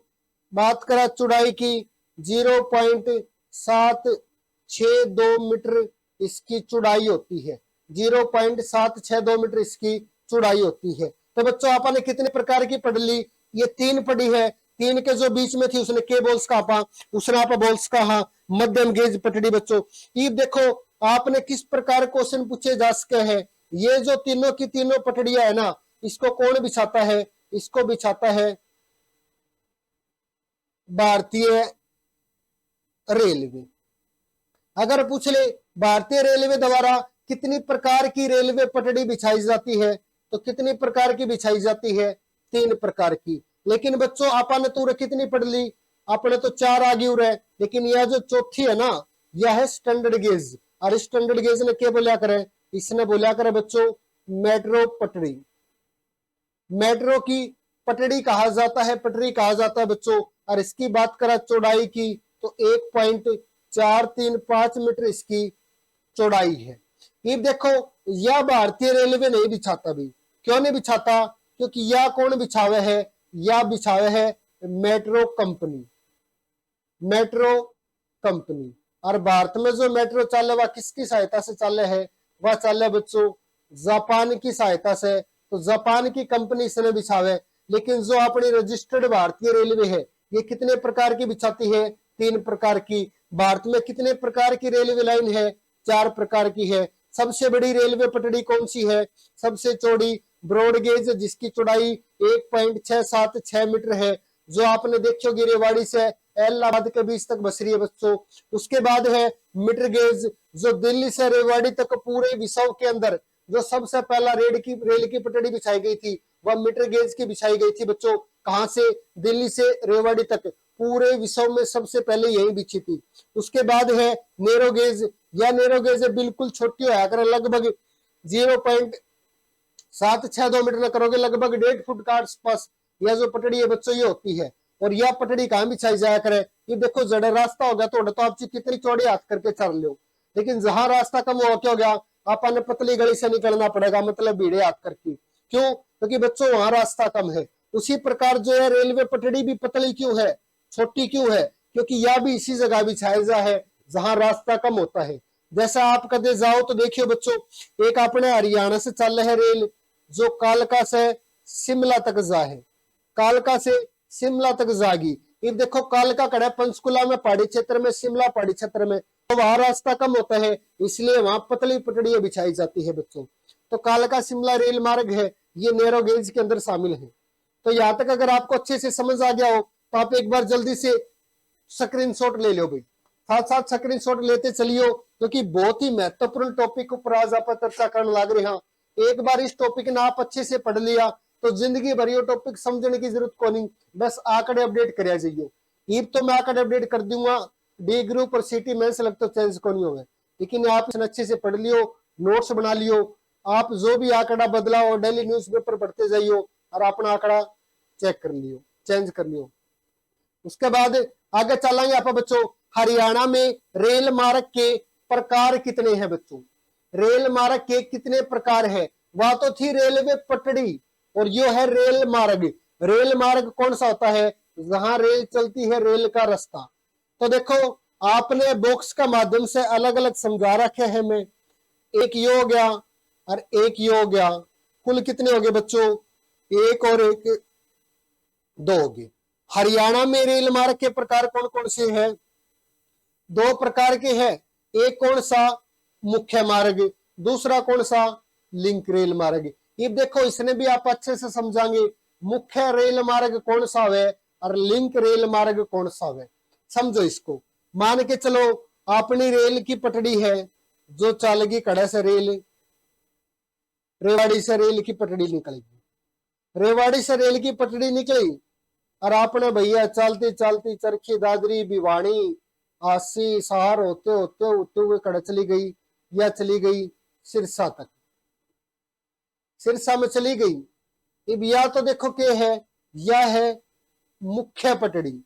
बात करें चौड़ाई की 0.762 मीटर इसकी चौड़ाई होती है, 0.762 मीटर इसकी चौड़ाई होती है। तो बच्चों आपने कितने प्रकार की पढ़ ली, ये 3 पढ़ी है। 3 के जो बीच में थी उसने के बोल्स का आपा, उसने आप बोल्स कहा मध्यम गेज पटड़ी। बच्चों ये देखो आपने किस प्रकार क्वेश्चन पूछे जा सके हैं। ये जो तीनों की तीनों पटड़ियां है ना, इसको कौन बिछाता है, इसको बिछाता है भारतीय रेलवे। अगर पूछ ले भारतीय रेलवे द्वारा कितनी प्रकार की रेलवे पटड़ी बिछाई जाती है, तो कितनी प्रकार की बिछाई जाती है, 3 प्रकार की। लेकिन बच्चों आपने तो कितनी पढ़ ली, आपने तो 4 आगे उरे, लेकिन यह जो चौथी है ना यह है स्टैंडर्ड गेज। और स्टैंडर्ड गेज ने क्या बोलिया करे, इसने बोलिया करे बच्चों मेट्रो पटड़ी। मेट्रो की पटड़ी कहा जाता है, पटड़ी कहा जाता है बच्चों। और इसकी बात करें चौड़ाई की तो 1.435 मीटर इसकी चौड़ाई है। ये देखो यह भारतीय रेलवे नहीं बिछाता भी, क्यों नहीं बिछाता, क्योंकि यह कौन बिछावे है, यह बिछावे है मेट्रो कंपनी, मेट्रो कंपनी। और भारत में जो मेट्रो चल वह किसकी सहायता से चल है, वह चल है बच्चों जापान की सहायता से। तो जापान की कंपनी इसने बिछावे। लेकिन जो अपनी रजिस्टर्ड भारतीय रेलवे है ये कितने प्रकार की बिछाती है, 3 प्रकार की। भारत में कितने प्रकार की रेलवे लाइन है, 4 प्रकार की है। सबसे बड़ी रेलवे पटड़ी कौन सी है, सबसे चौड़ी ब्रॉड गेज जिसकी चौड़ाई 1.676 मीटर है, जो आपने देखी होगी रेवाड़ी से इलाहाबाद के बीच तक बस रही है बच्चों। उसके बाद है मीटर गेज जो दिल्ली से रेवाड़ी तक पूरे विश्व के अंदर जो सबसे पहला रेल की पटड़ी बिछाई गई थी वह मीटर गेज की बिछाई गई थी बच्चों। कहां से, दिल्ली से रेवाड़ी तक पूरे विश्व में सबसे पहले यही बिछी थी। उसके बाद है नेरो गेज। यह नेरो गेज बिल्कुल छोटी होया करे, लगभग 0.762 मीटर न करोगे, लगभग 1.5 फुट का आसपास यह जो पटड़ी है बच्चों ये होती है। और यह पटड़ी कहां बिछाई जाया करे, ये देखो जड़े रास्ता होगा तो आप कितनी चौड़ी हाथ करके चल लो। लेकिन जहां रास्ता कम हो क्या हो गया, आपने पतली गली से निकलना पड़ेगा, मतलब भीड़े हाथ करके। क्यों, क्योंकि बच्चों वहां रास्ता कम है। उसी प्रकार जो है रेलवे पटड़ी भी पतली क्यों है, छोटी क्यों है, क्योंकि यह भी इसी जगह बिछाया जा है जहां रास्ता कम होता है। जैसा आप कदे जाओ तो देखियो बच्चों एक अपने हरियाणा से चल रहे रेल जो कालका से शिमला तक जा है, कालका से शिमला तक जागी। ये देखो कालका कड़ा पंचकुला में पहाड़ी क्षेत्र में, शिमला पहाड़ी क्षेत्र में, तो वहां रास्ता कम होता है इसलिए वहां पतली पटड़ियां बिछाई जाती है बच्चों। तो कालका शिमला रेल मार्ग है ये नैरो गेज के अंदर शामिल है। तो यहाँ तक अगर आपको अच्छे से समझ आ गया हो तो आप एक बार जल्दी से स्क्रीनशॉट ले लो भाई, साथ साथ स्क्रीनशॉट लेते चलियो, क्योंकि बहुत ही महत्वपूर्ण टॉपिक ऊपर आज आप चर्चा करने लग रहे हैं। एक बार इस टॉपिक ने आप अच्छे से पढ़ लिया तो जिंदगी भर ये टॉपिक समझने की जरूरत को नहीं, बस आंकड़े अपडेट कर जाइए। ये तो मैं आंकड़े अपडेट कर दूंगा, डी ग्रुप और सिटी में सेलेक्ट तो चेंज को नहीं होगा, लेकिन आप इसे अच्छे से पढ़ लियो, नोट्स बना लियो। आप जो भी आंकड़ा बदला और डेली न्यूज़पेपर पढ़ते जाइयो और अपना आंकड़ा चेक कर लियो, चेंज कर लियो। उसके बाद आगे चलेंगे आप बच्चों, हरियाणा में रेल मार्ग के प्रकार कितने हैं बच्चों, रेल मार्ग के कितने प्रकार है। वह तो थी रेलवे पटड़ी और यो है रेल मार्ग। रेल मार्ग कौन सा होता है, जहां रेल चलती है, रेल का रास्ता। तो देखो आपने बॉक्स का माध्यम से अलग अलग समझा रखे हैं, मैं एक ये हो गया और एक ये हो गया, कुल कितने हो गए बच्चों, एक और एक 2 हो गए। हरियाणा में रेल मार्ग के प्रकार कौन कौन से हैं? दो प्रकार के हैं। एक कौन सा? मुख्य मार्ग। दूसरा कौन सा? लिंक रेल मार्ग। ये देखो, इसने भी आप अच्छे से समझाएंगे मुख्य रेल मार्ग कौन सा है और लिंक रेल मार्ग कौन सा है। समझो इसको। मान के चलो अपनी रेल की पटड़ी है जो चलेगी कड़े से रेल, रेवाड़ी से रेल की पटड़ी निकलेगी, रेवाड़ी से रेल की पटड़ी निकली और आपने भैया चलती चलती चरखी दादरी भिवानी आसी सहार होते होते होते हुए कड़ चली गई या चली गई सिरसा तक, सिरसा में चली गई। अब या तो देखो क्या है, यह है मुख्य पटड़ी,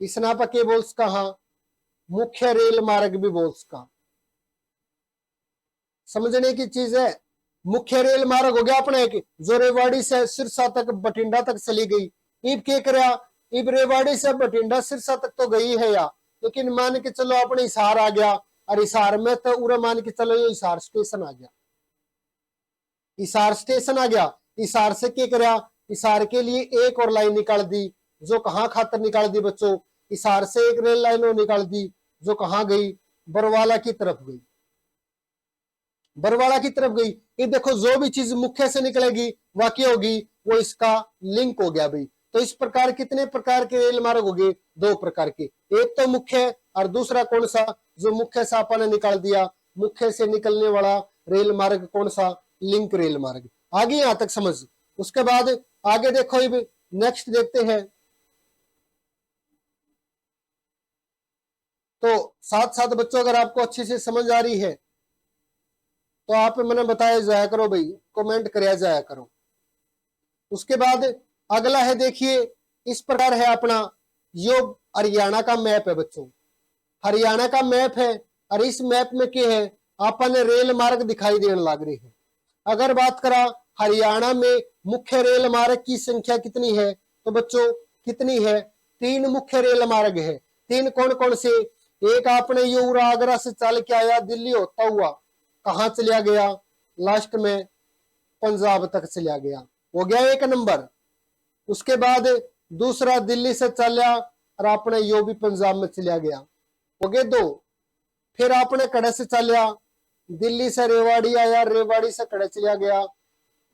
इसना पके बोल्स कहा मुख्य रेल मार्ग भी बोल्स का। समझने की चीज है। मुख्य रेल मार्ग हो गया अपने एक जो रेवाड़ी से सिरसा तक बठिंडा तक चली गई। इब क्या करा, इब रेवाड़ी से बठिंडा सिरसा तक तो गई है या, लेकिन मान के चलो अपने हिसार आ गया और हिसार में तो उरे मान के चलो ये हिसार स्टेशन आ गया, हिसार स्टेशन आ गया। हिसार से क्या करा, हिसार के लिए एक और लाइन निकाल दी जो कहां खातर निकाल दी बच्चों, हिसार से एक रेल लाइन और निकाल दी जो कहां गई, बरवाला की तरफ गई, बरवाला की तरफ गई। ये देखो जो भी चीज मुख्य से निकलेगी वाक्य होगी वो इसका लिंक हो गया भाई। तो इस प्रकार कितने प्रकार के रेल मार्ग हो गए? दो प्रकार के। एक तो मुख्य और दूसरा कौन सा जो मुख्य से आपने निकाल दिया, मुख्य से निकलने वाला रेल मार्ग कौन सा? लिंक रेल मार्ग। आगे यहां तक समझ। उसके बाद आगे देखो, नेक्स्ट देखते हैं। तो साथ साथ बच्चों अगर आपको अच्छे से समझ आ रही है तो आप मैंने बताया जाया करो भाई, कमेंट कराया जाया करो। उसके बाद अगला है, देखिए इस प्रकार है अपना यो हरियाणा का मैप है बच्चों, हरियाणा का मैप है और इस मैप में क्या है अपन रेल मार्ग दिखाई देने लग रहे हैं। अगर बात करा हरियाणा में मुख्य रेल मार्ग की संख्या कितनी है तो बच्चों कितनी है? 3 मुख्य रेल मार्ग है। 3 कौन कौन से? एक आपने यो आगरा से चल के आया दिल्ली होता हुआ कहां चलिया गया, लास्ट में पंजाब तक चलिया गया, हो गया 1 नंबर। उसके बाद दूसरा दिल्ली से चलिया और आपने यो भी पंजाब में चलिया गया, हो गए 2। फिर आपने कड़े से चलिया दिल्ली से रेवाड़ी आया, रेवाड़ी से कड़े चलिया गया,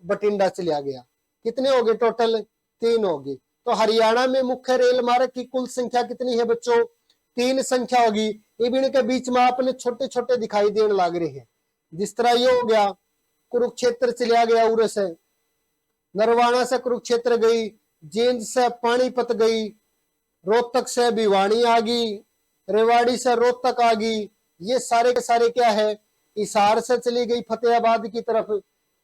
बठिंडा चलिया गया, कितने हो गए टोटल? 3 हो गए। तो हरियाणा में मुख्य रेल मार्ग की कुल संख्या कितनी है बच्चों? 3 संख्या होगी। इनके बीच में आपने छोटे छोटे दिखाई देने लग रहे हैं। जिस तरह ये हो गया कुरुक्षेत्र चलिया गया उरे से, नरवाना से कुरुक्षेत्र गई, जींद से पानीपत गई, रोहतक से भिवानी आ गई, रेवाड़ी से रोहतक आ गई। ये सारे के सारे क्या है? हिसार से चली गई फतेहाबाद की तरफ,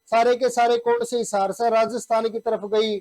सारे के सारे कौन से? हिसार से राजस्थान की तरफ गई,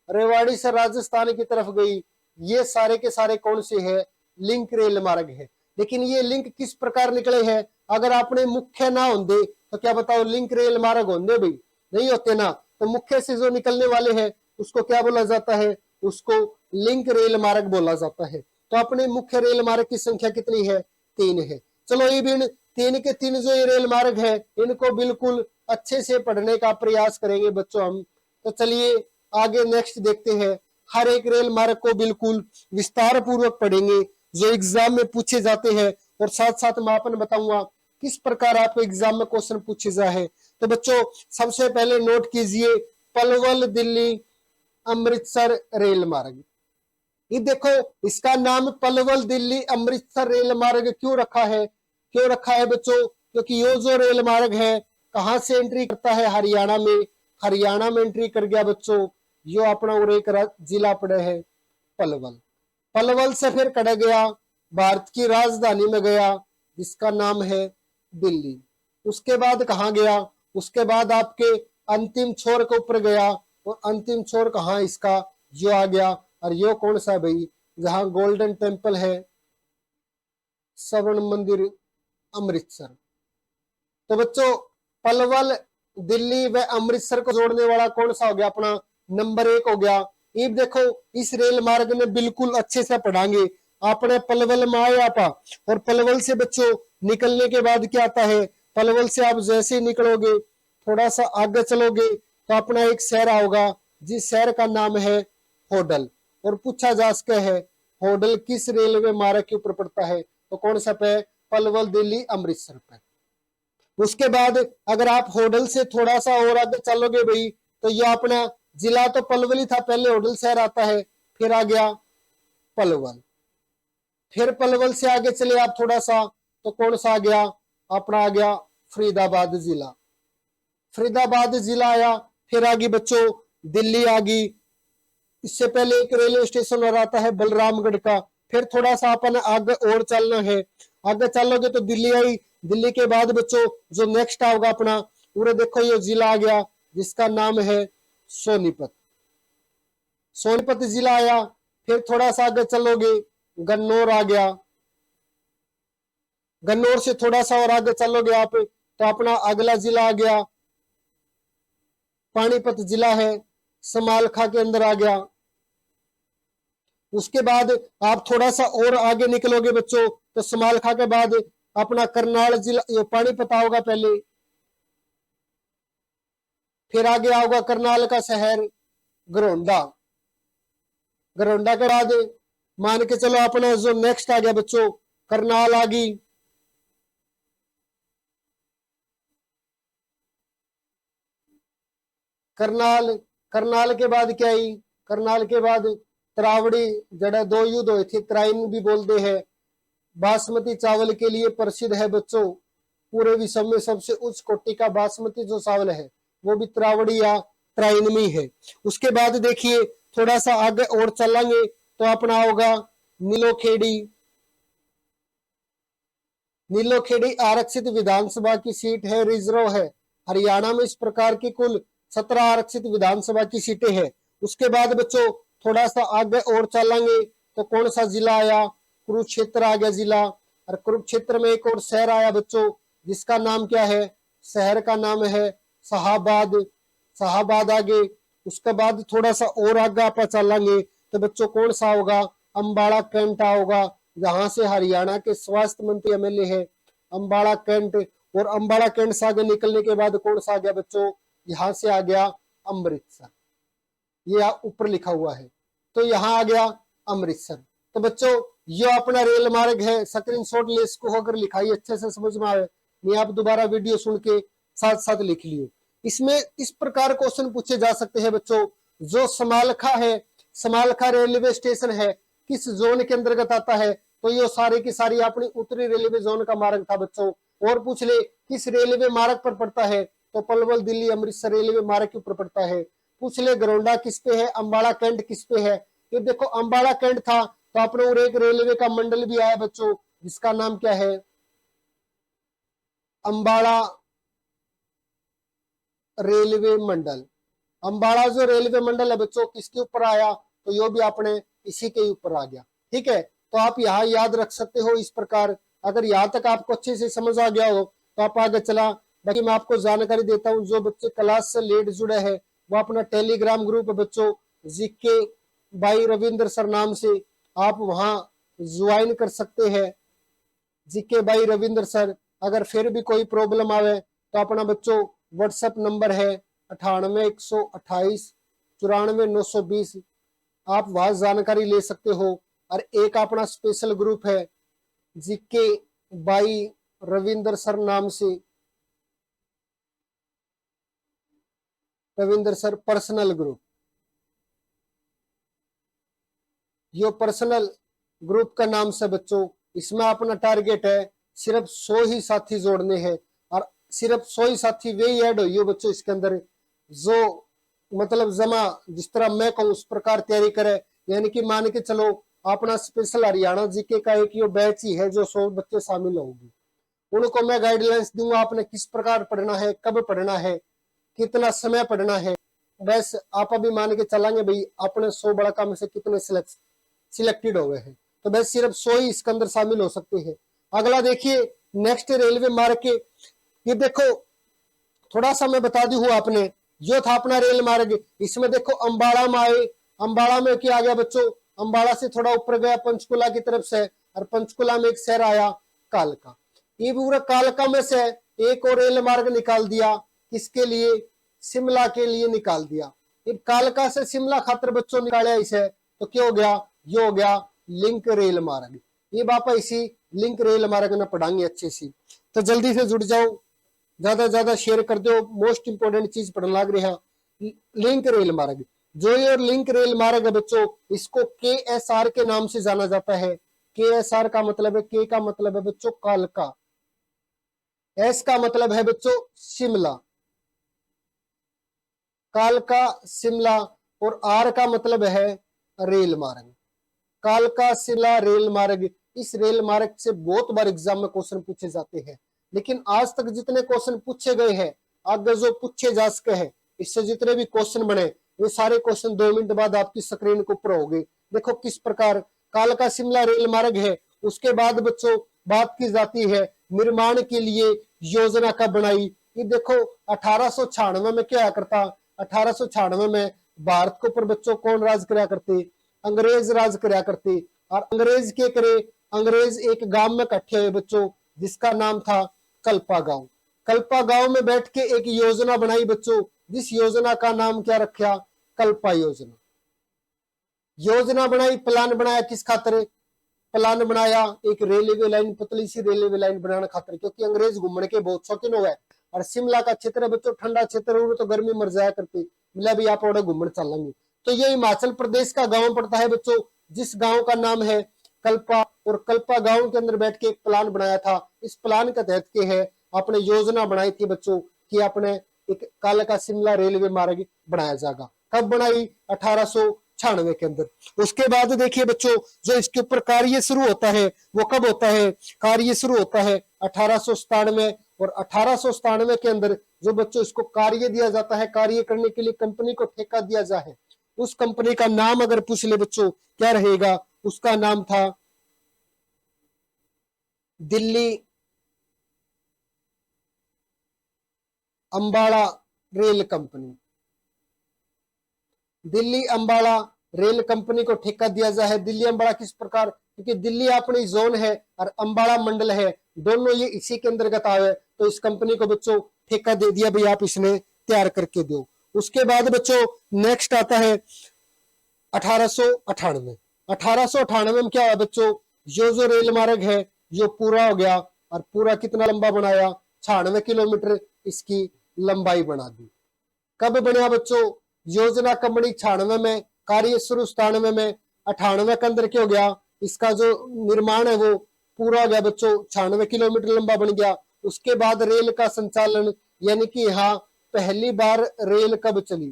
रेवाड़ी से राजस्थान की तरफ गई। ये सारे के सारे कौन से है? लिंक रेल मार्ग है। लेकिन ये लिंक किस प्रकार निकले हैं? अगर आपने मुख्य ना होंगे तो क्या बताओ लिंक रेल मार्ग होंगे भाई? नहीं होते ना। तो मुख्य से जो निकलने वाले हैं उसको क्या बोला जाता है? उसको लिंक रेल मार्ग बोला जाता है। तो अपने मुख्य रेल मार्ग की संख्या कितनी है? 3 है। चलो ये भी 3 के 3 जो ये रेल मार्ग है इनको बिल्कुल अच्छे से पढ़ने का प्रयास करेंगे बच्चों हम। तो चलिए आगे नेक्स्ट देखते हैं। हर एक रेल मार्ग को बिल्कुल विस्तार पूर्वक पढ़ेंगे जो एग्जाम में पूछे जाते हैं, और साथ साथ मैं आपको बताऊंगा किस प्रकार आपको एग्जाम में क्वेश्चन पूछे जाए। तो बच्चों सबसे पहले नोट कीजिए पलवल दिल्ली अमृतसर रेल मार्ग। ये देखो इसका नाम पलवल दिल्ली अमृतसर रेल मार्ग क्यों रखा है? क्यों रखा है बच्चों? क्योंकि ये जो रेल मार्ग है कहां से एंट्री करता है? हरियाणा में। हरियाणा में एंट्री कर गया बच्चों, यो अपना और एक जिला पड़े है पलवल। पलवल से फिर कट गया भारत की राजधानी में गया जिसका नाम है दिल्ली। उसके बाद कहाँ गया? उसके बाद आपके अंतिम छोर के ऊपर गया, और अंतिम छोर कहाँ इसका? जो आ गया। और यो कौन सा भाई? जहां गोल्डन टेम्पल है, स्वर्ण मंदिर अमृतसर। तो बच्चों पलवल दिल्ली व अमृतसर को जोड़ने वाला कौन सा हो गया? अपना नंबर 1 हो गया। ये देखो इस रेल मार्ग में बिल्कुल अच्छे से पढ़ाएंगे। आपने पलवल में आए आपा, और पलवल से बच्चों निकलने के बाद क्या आता है? पलवल से आप जैसे ही निकलोगे थोड़ा सा आगे चलोगे तो अपना एक शहर आओगा जिस शहर का नाम है होडल। और पूछा जा सके है होडल किस रेलवे मार्ग के ऊपर पड़ता है, तो कौन सा पे, पलवल दिल्ली अमृतसर पे। उसके बाद अगर आप होडल से थोड़ा सा और आगे चलोगे भाई, तो ये अपना जिला तो पलवल ही था, पहले होडल शहर आता है, फिर आ गया पलवल, फिर पलवल से आगे चले आप थोड़ा सा, तो कौन सा आ गया, अपना आ गया फरीदाबाद जिला, फरीदाबाद जिला आया। फिर आगे बच्चों दिल्ली आ गई, इससे पहले एक रेलवे स्टेशन और आता है बलरामगढ़ का। फिर थोड़ा सा अपन आगे और चलना है, आगे चलोगे तो दिल्ली आई, दिल्ली के बाद बच्चों जो नेक्स्ट होगा अपना, पूरे देखो ये जिला आ गया जिसका नाम है सोनीपत, सोनीपत जिला आया। फिर थोड़ा सा आगे चलोगे गन्नौर आ गया, गन्नौर से थोड़ा सा और आगे चलोगे आप तो अपना अगला जिला आ गया पानीपत जिला है, समालखा के अंदर आ गया। उसके बाद आप थोड़ा सा और आगे निकलोगे बच्चों तो समालखा के बाद अपना करनाल जिला, पानीपत होगा पहले, फिर आगे आओगा करनाल का शहर गरोंडा, गरोंडा के बाद मान के चलो अपना जो नेक्स्ट आ गया बच्चों करनाल आ गई, करनाल, करनाल के बाद क्या आई, करनाल के बाद तरावड़ी, जड़ा दो युद्ध हुए थे, तराइन भी बोलते हैं, बासमती चावल के लिए प्रसिद्ध है बच्चों, पूरे विश्व में सबसे उच्च कोटि का बासमती जो चावल है वो भी तरावड़ी या तराइन में है। उसके बाद देखिए थोड़ा सा आगे और चलेंगे तो अपना होगा नीलोखेड़ी, नीलोखेड़ी आरक्षित विधानसभा की सीट है, रिजर्व है। हरियाणा में इस प्रकार की कुल 17 आरक्षित विधानसभा की सीटें हैं। उसके बाद बच्चों थोड़ा सा आगे और चलेंगे तो कौन सा जिला आया, कुरुक्षेत्र आ गया जिला, और कुरुक्षेत्र में एक और शहर आया बच्चों जिसका नाम क्या है, शहर का नाम है शाहाबाद, शाहाबाद आगे। उसके बाद थोड़ा सा और आगे आप चलेंगे तो बच्चों कौन सा होगा, अम्बाड़ा कैंट होगा, जहां से हरियाणा के स्वास्थ्य मंत्री एमएलए है अम्बाड़ा कैंट। और अम्बाड़ा कैंट से आगे निकलने के बाद कौन सा आ गया बच्चों, यहाँ से आ गया अमृतसर, ये ऊपर लिखा हुआ है, तो यहाँ आ गया अमृतसर। तो बच्चों ये अपना रेल मार्ग है, स्क्रीनशॉट ले इसको, अगर लिखाई अच्छे से समझ में आए नहीं आप दोबारा वीडियो सुन के साथ साथ लिख लियो। इसमें इस प्रकार क्वेश्चन पूछे जा सकते हैं बच्चों, जो समालखा है, समालखा रेलवे स्टेशन है किस जोन के अंतर्गत आता है, तो ये सारी की सारी अपनी उत्तरी रेलवे जोन का मार्ग था बच्चों। और पूछ ले किस रेलवे मार्ग पर पड़ता है, तो पलवल दिल्ली अमृतसर रेलवे मार्ग के ऊपर पड़ता है। पूछ ले गरोंडा किस पे है, अम्बाड़ा कैंट किस पे है, ये देखो अम्बाड़ा कैंट था तो अपने और एक रेलवे का मंडल भी आया बच्चों जिसका नाम क्या है, अम्बाड़ा रेलवे मंडल। अम्बाड़ा जो रेलवे मंडल है बच्चों किसके ऊपर आया, तो यो भी अपने इसी के ऊपर आ गया। ठीक है, तो आप यहाँ याद रख सकते हो इस प्रकार। अगर यहाँ तक आपको अच्छे से समझ आ गया हो तो आप आगे चला। बाकी मैं आपको जानकारी देता हूँ, जो बच्चे क्लास से लेट जुड़े हैं वो अपना टेलीग्राम ग्रुप है बच्चों जीके बाई रविंद्र सर नाम से, आप वहां ज्वाइन कर सकते हैं, जीके बाई रविंद्र सर। अगर फिर भी कोई प्रॉब्लम आवे तो अपना बच्चों व्हाट्सएप नंबर है 98 128 94 920, आप वहां जानकारी ले सकते हो। और एक अपना स्पेशल ग्रुप है जीके बाई रविंद्र सर नाम से, रविंद्र सर पर्सनल ग्रुप, यो पर्सनल ग्रुप का नाम से बच्चों। इसमें अपना टारगेट है सिर्फ 100 ही साथी जोड़ने हैं, और सिर्फ 100 ही साथी वे ही ऐड हो बच्चों इसके अंदर जो मतलब जमा जिस तरह मैं कहूँ उस प्रकार तैयारी करे। यानी कि मान के चलो अपना स्पेशल हरियाणा जीके का एक यो बैच ही है जो 100 बच्चे शामिल होंगे, उनको मैं गाइडलाइंस दूंगा आपने किस प्रकार पढ़ना है, कब पढ़ना है, कितना समय पढ़ना है। बस आप अभी मान के चलेंगे भाई अपने 100 बड़ा काम से कितने सिलेक्टेड हो गए हैं, तो बस सिर्फ 100 ही इसके अंदर शामिल हो सकते हैं। अगला देखिए नेक्स्ट रेलवे मार्ग के, ये देखो थोड़ा सा मैं बता दी हूँ आपने, जो था अपना रेल मार्ग। इसमें देखो अम्बाड़ा में आए, अम्बाड़ा में क्या आ गया बच्चों, अम्बाड़ा से थोड़ा ऊपर गया पंचकुला की तरफ से, और पंचकुला में एक शहर आया कालका। ये पूरा कालका में से एक और रेल मार्ग निकाल दिया, किसके लिए, शिमला के लिए निकाल दिया। ये कालका से शिमला खातर बच्चों निकाला इसे, तो क्या हो गया, ये हो गया लिंक रेल मार्ग। ये बापा इसी लिंक रेल मार्ग में पढ़ाएंगे अच्छे से, तो जल्दी से जुड़ जाओ, ज्यादा ज्यादा शेयर कर दो, मोस्ट इंपोर्टेंट चीज पढ़ने लग रही है। लिंक रेल मार्ग, जो ये लिंक रेल मार्ग है बच्चों, इसको KSR के नाम से जाना जाता है। KSR का मतलब है, के का मतलब है बच्चों कालका, एस का मतलब है बच्चों शिमला, कालका शिमला, और आर का मतलब है रेल मार्ग, कालका शिमला रेल मार्ग। इस रेल मार्ग से बहुत बार एग्जाम में क्वेश्चन पूछे जाते हैं, लेकिन आज तक जितने क्वेश्चन पूछे गए हैं, आगे जो पूछे जा सके हैं, इससे जितने भी क्वेश्चन बने, ये सारे क्वेश्चन 2 मिनट बाद आपकी स्क्रीन के ऊपर होंगे। देखो किस प्रकार कालका शिमला रेल मार्ग है। उसके बाद बच्चों बात की जाती है निर्माण के लिए योजना कब बनाई। ये देखो 1896 में क्या करता, 1896 में भारत के ऊपर बच्चों कौन राज कराया करते, अंग्रेज राज कराया करते। और अंग्रेज के करे, अंग्रेज एक गांव में इकट्ठे हुए बच्चों, जिसका नाम था कल्पा गांव। कल्पा गांव में बैठ के एक योजना बनाई बच्चों, जिस योजना का नाम क्या रखा, कल्पा योजना। योजना बनाई, प्लान बनाया किस खातिर, प्लान बनाया एक रेलवे लाइन, पतली सी रेलवे लाइन बनाने खातिर, क्योंकि अंग्रेज घूमने के बहुत शौकीन हुए। और शिमला का क्षेत्र है बच्चों ठंडा क्षेत्र, हो तो गर्मी मर जाया करती, मिला भी आप घूमने चलेंगे। तो ये हिमाचल प्रदेश का गांव पड़ता है बच्चों, जिस गांव का नाम है कल्पा। और कल्पा गांव के अंदर बैठ के एक प्लान बनाया था। इस प्लान के तहत के है आपने योजना बनाई थी बच्चों कि आपने एक कालका शिमला रेलवे मार्ग बनाया जाएगा। कब बनाई, 1896 के अंदर। उसके बाद देखिए बच्चों, जो इसके ऊपर कार्य शुरू होता है वो कब होता है, कार्य शुरू होता है 1897। और 1897 के अंदर जो बच्चों इसको कार्य दिया जाता है, कार्य करने के लिए कंपनी को ठेका दिया जाए, उस कंपनी का नाम अगर पूछ ले बच्चों क्या रहेगा, उसका नाम था Delhi Ambala rail company. Delhi Ambala rail company को ठेका दिया जाए। दिल्ली अंबाला किस प्रकार, क्योंकि दिल्ली अपनी जोन है और अंबाला मंडल है, दोनों ये इसी के अंतर्गत आवे, तो इस कंपनी को बच्चों ठेका दे दिया भाई आप इसने तैयार करके दो। उसके बाद बच्चों नेक्स्ट आता है 1898। 1898 में क्या हुआ बच्चों, जो रेल मार्ग है ये पूरा हो गया। और पूरा कितना लंबा बनाया, 96 किलोमीटर इसकी लंबाई बना दी। कब बनया बच्चों, योजना कब बनी, 96 में, कार्य शुरू 97 में, 98 के अंदर क्या हो गया, इसका जो निर्माण है वो पूरा हो गया बच्चों, 96 किलोमीटर लंबा बन गया। उसके बाद रेल का संचालन, यानी कि यहाँ पहली बार रेल कब चली,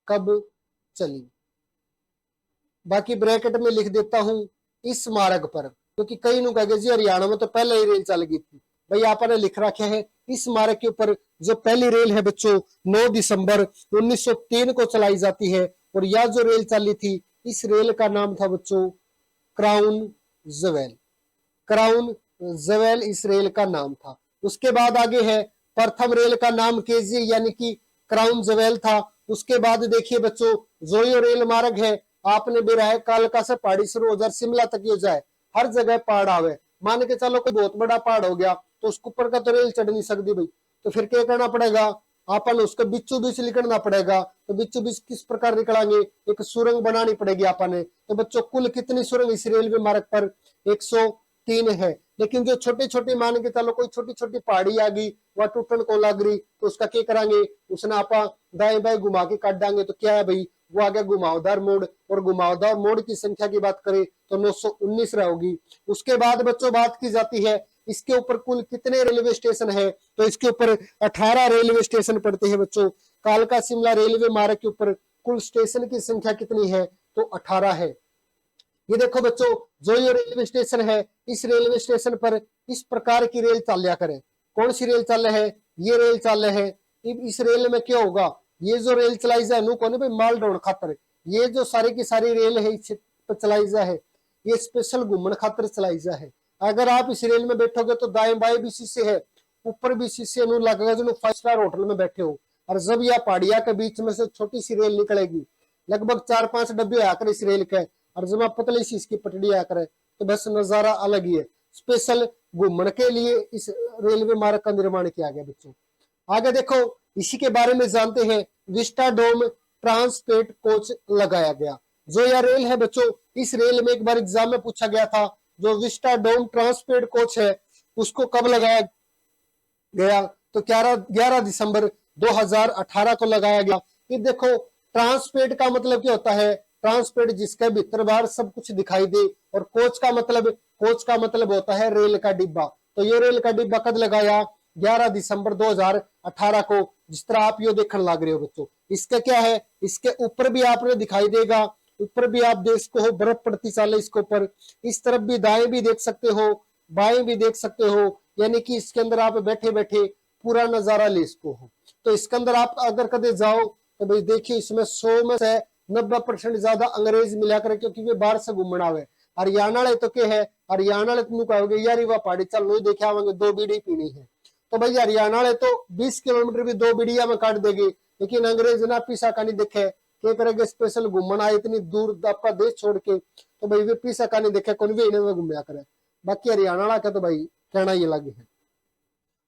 कब चली, बाकी ब्रैकेट में लिख देता हूं इस मार्ग पर, क्योंकि कई नु कहे जी हरियाणा में तो पहले ही रेल चल गई थी। भाई आपने लिख रखा है इस मार्ग के ऊपर जो पहली रेल है बच्चों 9 दिसंबर 1903 को चलाई जाती है। और यह जो रेल चली थी, इस रेल का नाम था बच्चों क्राउन जवेल। क्राउन जवेल इस रेल का नाम था। उसके बाद आगे है प्रथम रेल का नाम केजी यानी कि क्राउन जवेल था। उसके बाद देखिए बच्चों, जो ये रेल मार्ग है आपने भी रहा कालका से पहाड़ी शुरू हो जाए शिमला तक ये जाए, हर जगह पहाड़ आवे। मान के चलो कोई बहुत बड़ा पहाड़ हो गया तो उसके ऊपर का तो रेल चढ़ नहीं सकती भाई, तो फिर क्या करना पड़ेगा, आपन उसके बीचों बीच निकलना पड़ेगा। तो बीचों बीच किस प्रकार निकलेंगे, एक सुरंग बनानी पड़ेगी आपने। तो बच्चों कुल कितनी सुरंग इस रेलवे मार्ग पर, 103 है। लेकिन जो छोटी छोटी मान के चलो कोई छोटी छोटी पहाड़ी आ गई, वह टूटन को लग रही, तो उसका क्या करांगे, उसने आप दाएं बाएं घुमा के काट देंगे, तो क्या है भाई वो आ गया घुमावदार मोड़। और घुमावदार मोड़ की संख्या की बात करें तो 919 रहेगी। उसके बाद बच्चों बात की जाती है इसके ऊपर कुल कितने रेलवे स्टेशन है, तो इसके ऊपर 18 रेलवे स्टेशन पड़ते हैं बच्चों। कालका शिमला रेलवे मार्ग के ऊपर कुल स्टेशन की संख्या कितनी है, तो 18 है। ये देखो बच्चों, जो ये रेलवे स्टेशन है, इस रेलवे स्टेशन पर इस प्रकार की रेल चालिया करे। कौन सी रेल चल रही है, ये रेल चल रही है। इस रेल में क्या होगा, ये जो रेल चलाई जाए नु कौन भाई माल ढोने खातर, ये जो सारी की सारी रेल है चलाई जा है, ये स्पेशल घूमने खातर चलाई जा है। अगर आप इस रेल में बैठोगे तो दाएं बाएं भी शीशे है, ऊपर भी शीशे नु लगेगा जो 5 स्टार होटल में बैठे हो। और जब यह पहाड़िया के बीच में से छोटी सी रेल निकलेगी, लगभग 4-5 डब्बे आकर इस रेल के, और जब आप पतली सी इसकी पटड़ी आकर है, तो बस नजारा अलग ही है। स्पेशल घूमने के लिए इस रेलवे मार्ग का निर्माण किया गया बच्चों। आगे देखो इसी के बारे में जानते हैं। विस्टाडोम ट्रांसपेट कोच लगाया गया। जो यह रेल है बच्चों, इस रेल में एक बार एग्जाम में पूछा गया था, जो विस्टाडोम ट्रांसपेट कोच है उसको कब लगाया गया? तो 11 दिसंबर 2018 को लगाया गया। फिर देखो, ट्रांसपेट का मतलब क्या होता है? ट्रांसपेट जिसके भीतर बाहर सब कुछ दिखाई दे, और कोच का मतलब होता है रेल का डिब्बा। तो ये रेल का डिब्बा कब लगाया? 11 दिसंबर 2018 को, जिस तरह आप ये देखने लग रहे हो बच्चों। इसका क्या है? इसके ऊपर भी आपने दिखाई देगा, ऊपर भी आप देख सकते हो, बर्फ पड़ती चाले इसके ऊपर। इस तरफ भी दाएं भी देख सकते हो, बाएं भी देख सकते हो, यानी कि इसके अंदर आप बैठे बैठे पूरा नजारा ले सको हो। तो इसके अंदर आप अगर कदे जाओ तो भाई देखिए, इसमें 100 में से 90% ज्यादा अंग्रेज मिला कर, क्योंकि वे बाहर से घूमना हुए। हरियाणा वाले तो क्या है, हरियाणा वाले तुम कहोगे यार वह पहाड़ी चल लो देखे आवेंगे, 2 बीड़ी पीनी है। तो भाई हरियाणा वाले तो 20 किलोमीटर भी 2 बीड़िया में काट देंगे, लेकिन अंग्रेज ना पीसा का नहीं देखे, क्या करेंगे? स्पेशल घूमना आए इतनी दूर आपका देश छोड़ के, तो भाई वे पीसा का नहीं देखे, कौन भी इन्हें घूमया करे। बाकी हरियाणा वाला का तो भाई कहना ही अलग है।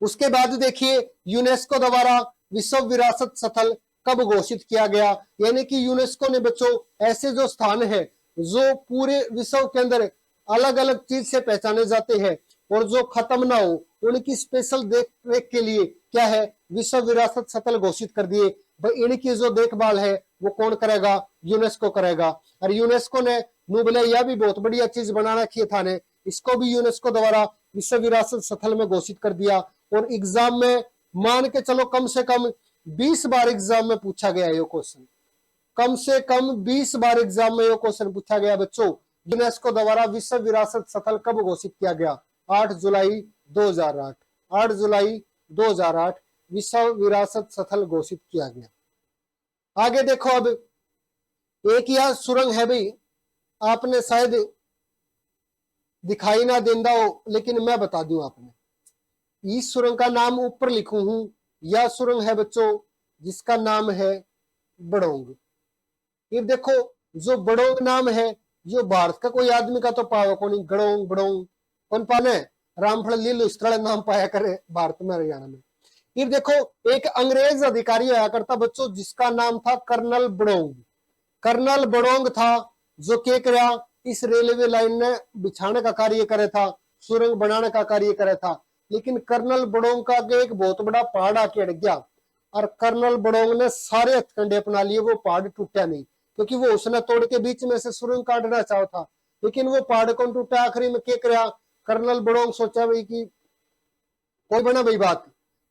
उसके बाद देखिए, यूनेस्को द्वारा विश्व विरासत स्थल कब घोषित किया गया? यानी कि यूनेस्को ने बच्चों ऐसे जो स्थान है जो पूरे विश्व के अंदर अलग अलग चीज से पहचाने जाते हैं और जो खत्म ना हो, उनकी स्पेशल देख रेख के लिए क्या है? विश्व विरासत स्थल घोषित कर दिए। भाई इनकी जो देखभाल है वो कौन करेगा? यूनेस्को करेगा। और यूनेस्को ने नूबले यह भी बहुत बढ़िया चीज बना रखी था ने, इसको भी यूनेस्को द्वारा विश्व विरासत स्थल में घोषित कर दिया। और एग्जाम में मान के चलो कम से कम 20 बार एग्जाम में पूछा गया ये क्वेश्चन, कम से कम 20 बार एग्जाम में ये क्वेश्चन पूछा गया बच्चों। यूनेस्को द्वारा विश्व विरासत स्थल कब घोषित किया गया? 8 जुलाई 2008। 8 जुलाई 2008 विश्व विरासत स्थल घोषित किया गया। आगे देखो, अब एक यह सुरंग है भाई, आपने शायद दिखाई ना देंदा हो, लेकिन मैं बता दूं आपने, इस सुरंग का नाम ऊपर लिखू हूं। यह सुरंग है बच्चों जिसका नाम है बड़ोंग। ये देखो, जो बड़ोंग नाम है, जो भारत का कोई आदमी का तो पावा को नहीं, गड़ोंग बड़ोंग कौन पाने? रामफल लीलो इस तरह नाम पाया करे भारत में, हरियाणा में। ये देखो, एक अंग्रेज अधिकारी आया करता बच्चों जिसका नाम था कर्नल बड़ोंग। कर्नल बड़ोंग था जो क्या करा? इस रेलवे लाइन ने बिछाने का कार्य करे था, सुरंग बनाने का कार्य करे था। लेकिन कर्नल बड़ोंग का एक बहुत बड़ा पहाड़ आके अड़ गया, और कर्नल बड़ोंग ने सारे हथकंडे अपना लिए, वो पहाड़ टूटा नहीं, क्योंकि वो उसने तोड़ के बीच में से सुरंग काटना चाहा था, लेकिन वो पहाड़ कौन टूटा। आखिरी में क्या करा? कर्नल बड़ोंग सोचा भाई कि कोई बना भाई बात,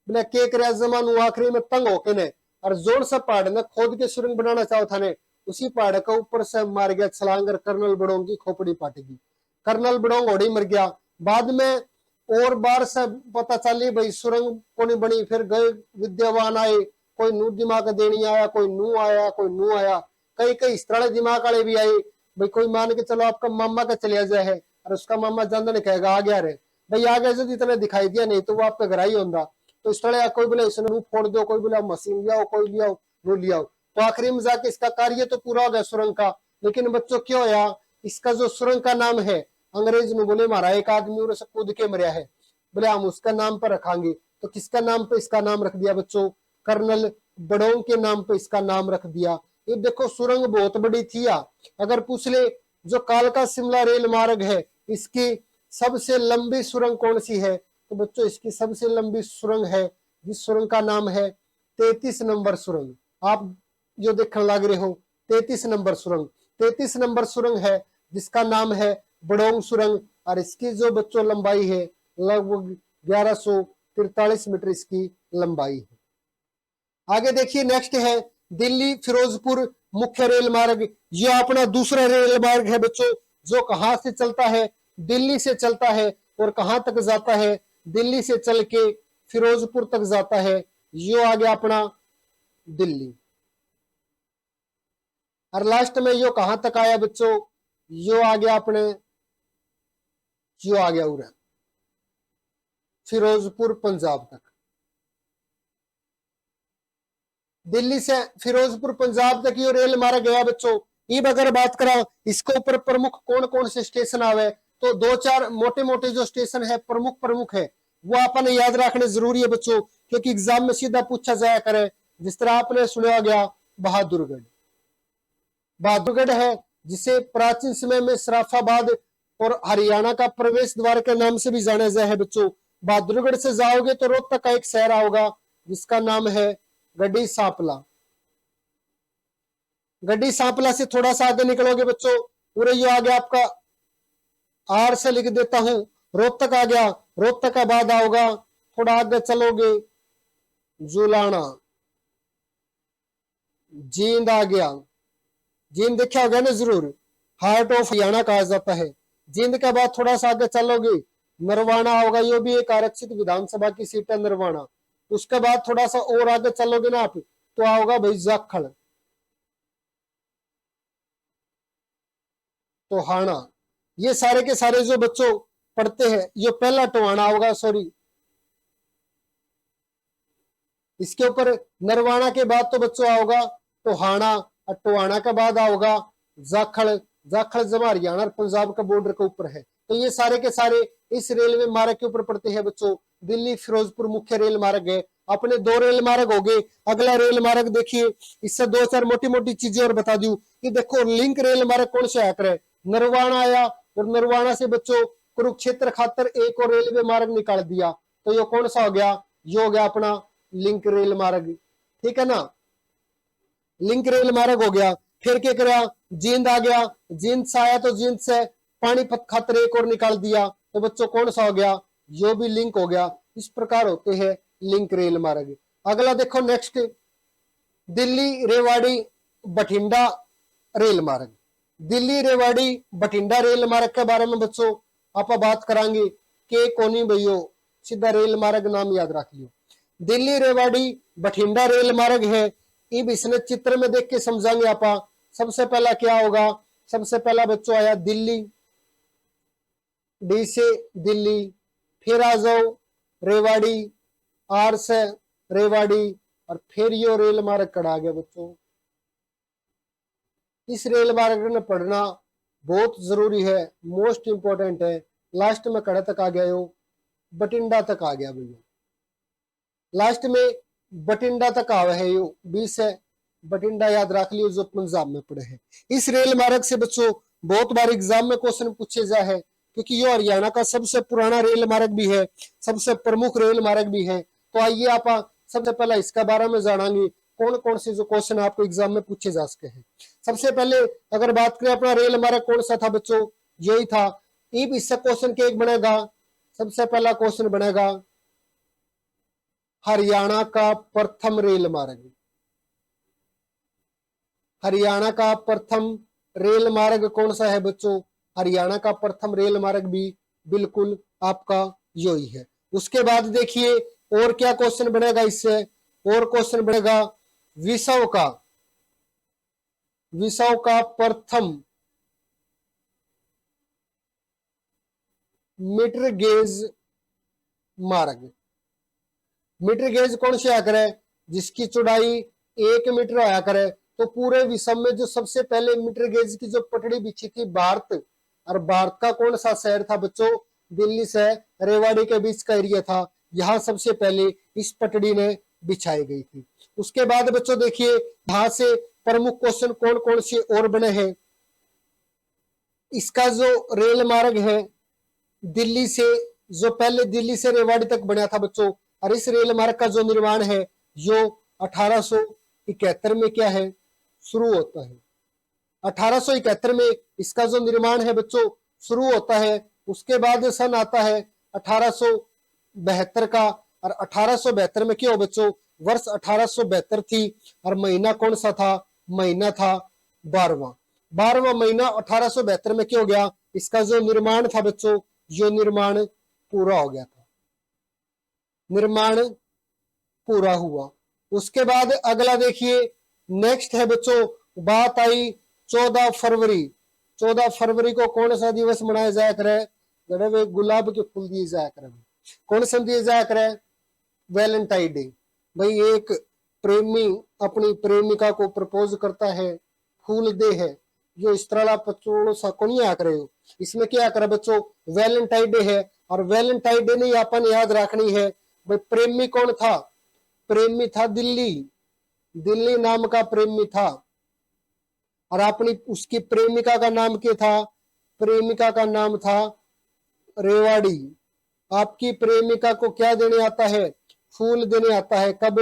बोले क्या करा जमानू, आखिरी में तंग होके ने और जोर सा पहाड़ ने खोद के सुरंग बनाना चाहा था ने, उसी पहाड़ का ऊपर से मार गया छलांग, कर्नल बड़ोंग की खोपड़ी पाटेगी। कर्नल बड़ोंग होड़ी मर गया। बाद में और बार से पता चली भाई सुरंग को नहीं बनी, फिर गए विद्यावान आए, कोई नू दिमाग देनी आया, कोई नू आया, कोई नू आया, कई कई इस तरह दिमाग वाले भी आए। भाई कोई मान के चलो आपका मामा का चलिया जाए है, और उसका मामा जानदा नहीं कहेगा आ गया रे भाई, आ गया, जो इतना दिखाई दिया नहीं तो वो आपका घर ही होता। तो इस तरह कोई बोले इसने फोड़ दो, कोई बोला मशीन लियाओ, कोई लियाओ वो लियाओ। तो आखिरी में जाके इसका कार्य तो पूरा हो गया सुरंग का। लेकिन बच्चों क्यों होया? इसका जो सुरंग का नाम है, अंग्रेज ने बोले मारा एक आदमी और कूद के मरिया है, बोले हम उसका नाम पर रखांगे। तो किसका नाम पे इसका नाम रख दिया बच्चों? कर्नल बड़ोंग के नाम पे इसका नाम रख दिया। ये देखो सुरंग बहुत बड़ी थी। अगर पूछ ले जो कालका शिमला रेल मार्ग है, इसकी सबसे लंबी सुरंग कौन सी है? तो बच्चों इसकी सबसे लंबी सुरंग है, जिस सुरंग का नाम है 33 नंबर सुरंग। आप जो देखने लग रहे हो 33 नंबर सुरंग, 33 नंबर सुरंग है जिसका नाम है बड़ोंग सुरंग। और इसकी जो बच्चों लंबाई है लगभग 1143 मीटर इसकी लंबाई है। आगे देखिए, नेक्स्ट है दिल्ली फिरोजपुर मुख्य रेल मार्ग। यह अपना दूसरा रेल मार्ग है बच्चों, जो कहां से चलता है? दिल्ली से चलता है। और कहां तक जाता है? दिल्ली से चल के फिरोजपुर तक जाता है। यो आ गया अपना दिल्ली। और लास्ट में यो कहां तक आया बच्चों? यो आ गया अपने, यो आ गया उरे फिरोजपुर पंजाब तक। दिल्ली से फिरोजपुर पंजाब तक ये रेल मार्ग गया बच्चों। अब अगर बात करा इसके ऊपर प्रमुख कौन कौन से स्टेशन आवे, तो 2-4 मोटे मोटे जो स्टेशन है प्रमुख है वो अपन याद रखने जरूरी है बच्चों, क्योंकि एग्जाम में सीधा पूछा जाया करे। जिस तरह आपने सुना गया बहादुरगढ़, बहादुरगढ़ है जिसे प्राचीन समय में सराफाबाद और हरियाणा का प्रवेश द्वार के नाम से भी जाना जाए है बच्चों। बहादुरगढ़ से जाओगे तो रोहतक का एक शहर आओगा जिसका नाम है गड्डी सांपला। गड्डी सांपला से थोड़ा सा आगे निकलोगे बच्चों, पूरे जो आ गया आपका, आर से लिख देता हूं, रोहतक आ गया। रोहतक का बाद आओगा, थोड़ा आगे चलोगे जुलाना, जींद आ गया। जींद देखा होगा ना जरूर, हार्ट ऑफ हरियाणा कहा जाता है। जींद के बाद थोड़ा सा आगे चलोगे नरवाना होगा, ये भी एक आरक्षित विधानसभा की सीट है नरवाना। उसके बाद थोड़ा सा और आगे चलोगे ना आप तो आओगा भाई जाखड़, टोहाना। ये सारे के सारे जो बच्चों पढ़ते हैं, ये पहला टोहाना होगा, सॉरी इसके ऊपर नरवाना के बाद तो बच्चों आओगा टोहाना, और टोहाना के बाद आओगा जाखड़। जाखड़ जमा हरियाणा और पंजाब का बॉर्डर के ऊपर है। तो ये सारे के सारे इस रेलवे मार्ग के ऊपर पड़ते हैं बच्चों। दिल्ली फिरोजपुर मुख्य रेल मार्ग है। अपने 2 रेल मार्ग हो गए। अगला रेल मार्ग देखिए, इससे 2-4 मोटी मोटी चीजें और बता दूं कि देखो लिंक रेल मार्ग कौन से आकर है, नरवाना आया, और नरवाना से बच्चों कुरुक्षेत्र खातर एक और रेलवे मार्ग निकाल दिया। तो ये कौन सा हो गया, ये हो गया अपना लिंक रेल मार्ग, ठीक है ना, लिंक रेल मार्ग हो गया। फिर क्या करा, जींद आ गया, जींद से आया तो जींद से पानीपत खातर एक और निकाल दिया। तो बच्चों कौन सा हो गया, यो भी लिंक हो गया। इस प्रकार होते हैं लिंक रेल मार्ग। अगला देखो नेक्स्ट, दिल्ली रेवाड़ी बठिंडा रेल मार्ग। दिल्ली रेवाड़ी बठिंडा रेल मार्ग के बारे में बच्चों आप बात करांगे के कोनी भैयो, सीधा रेल मार्ग नाम याद रख लियो। दिल्ली रेवाड़ी बठिंडा रेल मार्ग है। इब इसने चित्र में देख के समझाएंगे आप। सबसे पहला क्या होगा, सबसे पहला बच्चों आया दिल्ली, डी से दिल्ली, फिर आ जाओ रेवाड़ी, आर से रेवाड़ी, और फिर यो रेल मार्ग कड़ा गया बच्चों। इस रेल मार्ग में पढ़ना बहुत जरूरी है, मोस्ट इंपोर्टेंट है। लास्ट में कड़ा तक आ गया यो, बठिंडा तक आ गया भैया, लास्ट में बठिंडा तक आवे है यो, 20 है बठिंडा याद रख लियो जो पंजाब में पड़े है। इस रेल मार्ग से बच्चों बहुत बार एग्जाम में क्वेश्चन पूछे जा है, क्योंकि ये हरियाणा का सबसे पुराना रेल मार्ग भी है, सबसे प्रमुख रेल मार्ग भी है। तो आइए आप सबसे पहले इसका बारे में जानेंगे कौन कौन से जो क्वेश्चन आपको एग्जाम में पूछे जा सके हैं। सबसे पहले अगर बात करें अपना रेल मार्ग कौन सा था बच्चों, यही था। इब इससे क्वेश्चन क्या बनेगा, सबसे पहला क्वेश्चन बनेगा हरियाणा का प्रथम रेल मार्ग। हरियाणा का प्रथम रेल मार्ग कौन सा है बच्चों, हरियाणा का प्रथम रेल मार्ग भी बिल्कुल आपका यही है। उसके बाद देखिए और क्या क्वेश्चन बनेगा इससे, और क्वेश्चन बनेगा विसव का, विसव का प्रथम मीटर गेज मार्ग। मीटर गेज कौन से आकर है, जिसकी चौड़ाई 1 मीटर आया करे। तो पूरे विश्व में जो सबसे पहले मीटर गेज की जो पटड़ी बिछी थी भारत, और भारत का कौन सा शहर था बच्चों, दिल्ली से रेवाड़ी के बीच का एरिया था, यहाँ सबसे पहले इस पटड़ी ने बिछाई गई थी। उसके बाद बच्चों देखिए यहां से प्रमुख क्वेश्चन कौन कौन से और बने हैं। इसका जो रेल मार्ग है दिल्ली से, जो पहले दिल्ली से रेवाड़ी तक बना था बच्चों, और इस रेल मार्ग का जो निर्माण है जो 1871 में क्या है शुरू होता है। 1871 में इसका जो निर्माण है बच्चों शुरू होता है। उसके बाद सन आता है 1872 का, और 1872 में क्या हो बच्चों, वर्ष 1872 थी, और महीना कौन सा था, महीना था 12वां महीना 1872 में क्या हो गया, इसका जो निर्माण था बच्चों जो निर्माण पूरा हो गया था, निर्माण पूरा हुआ। उसके बाद अगला देखिए नेक्स्ट है बच्चों, बात आई 14 फरवरी। 14 फरवरी को कौन सा दिवस मनाया जाया करे, जड़े गुलाब के फूल दिए जाया करे। कौन सा दिए जाया करे, वैलेंटाइन डे। भाई एक प्रेमी अपनी प्रेमिका को प्रपोज करता है, फूल दे है, जो इस तरह पचोड़ सा को नहीं आकर हो। इसमें क्या करे बच्चों, वैलेंटाइन डे है, और वैलेंटाइन डे नहीं अपन याद रखनी है भाई प्रेमी कौन था, प्रेमी था दिल्ली, दिल्ली नाम का प्रेमी था। और अपनी उसकी प्रेमिका का नाम क्या था? प्रेमिका का नाम था रेवाड़ी। आपकी प्रेमिका को क्या देने आता है? फूल देने आता है। कब?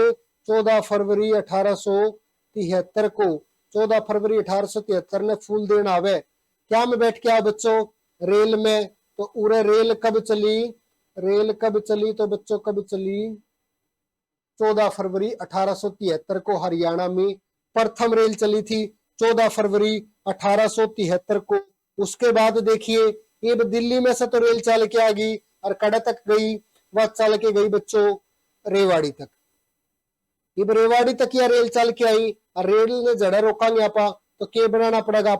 14 फरवरी 1873 को। 14 फरवरी 1873 ने फूल देना आवे। क्या में बैठ के आओ बच्चों? रेल में। तो उरे रेल कब चली? रेल कब चली तो बच्चों कब चली? 14 फरवरी 1873 को हरियाणा में प्रथम रेल चली थी, 14 फरवरी 1873 को। उसके बाद देखिए ये दिल्ली में से तो रेल चल के आ गई और कड़े तक गई, वह चल के गई बच्चों रेवाड़ी तक। ये रेवाड़ी तक या रेल चल के आई और रेल ने जड़े रोकांगे आपा तो क्या बनाना पड़ेगा?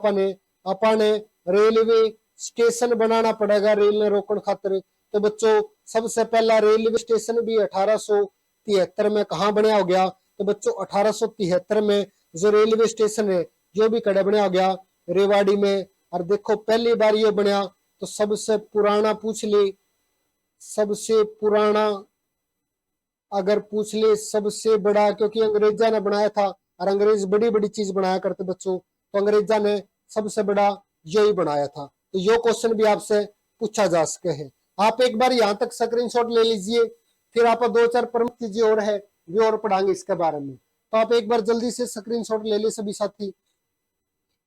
अपने रेलवे स्टेशन बनाना पड़ेगा रेल ने रोकन खातिर। तो बच्चों सबसे पहला रेलवे स्टेशन भी 1873 में कहाँ बनया हो गया? तो बच्चों 1873 में जो रेलवे स्टेशन है जो भी कड़े बनया हो गया रेवाड़ी में। और देखो पहली बार ये बनया तो सबसे पुराना पूछ ले, सबसे पुराना अगर पूछ ले सबसे बड़ा, क्योंकि अंग्रेजा ने बनाया था और अंग्रेज बड़ी बड़ी चीज बनाया करते बच्चों, तो अंग्रेजा ने सबसे बड़ा यही बनाया था। तो ये क्वेश्चन भी आपसे पूछा जा सके है। आप एक बार यहाँ तक स्क्रीनशॉट ले लीजिए, फिर आप 2-4 प्रमुख चीजें और है भी और पढ़ाएंगे इसके बारे में। तो आप एक बार जल्दी से स्क्रीनशॉट ले ले सभी साथी।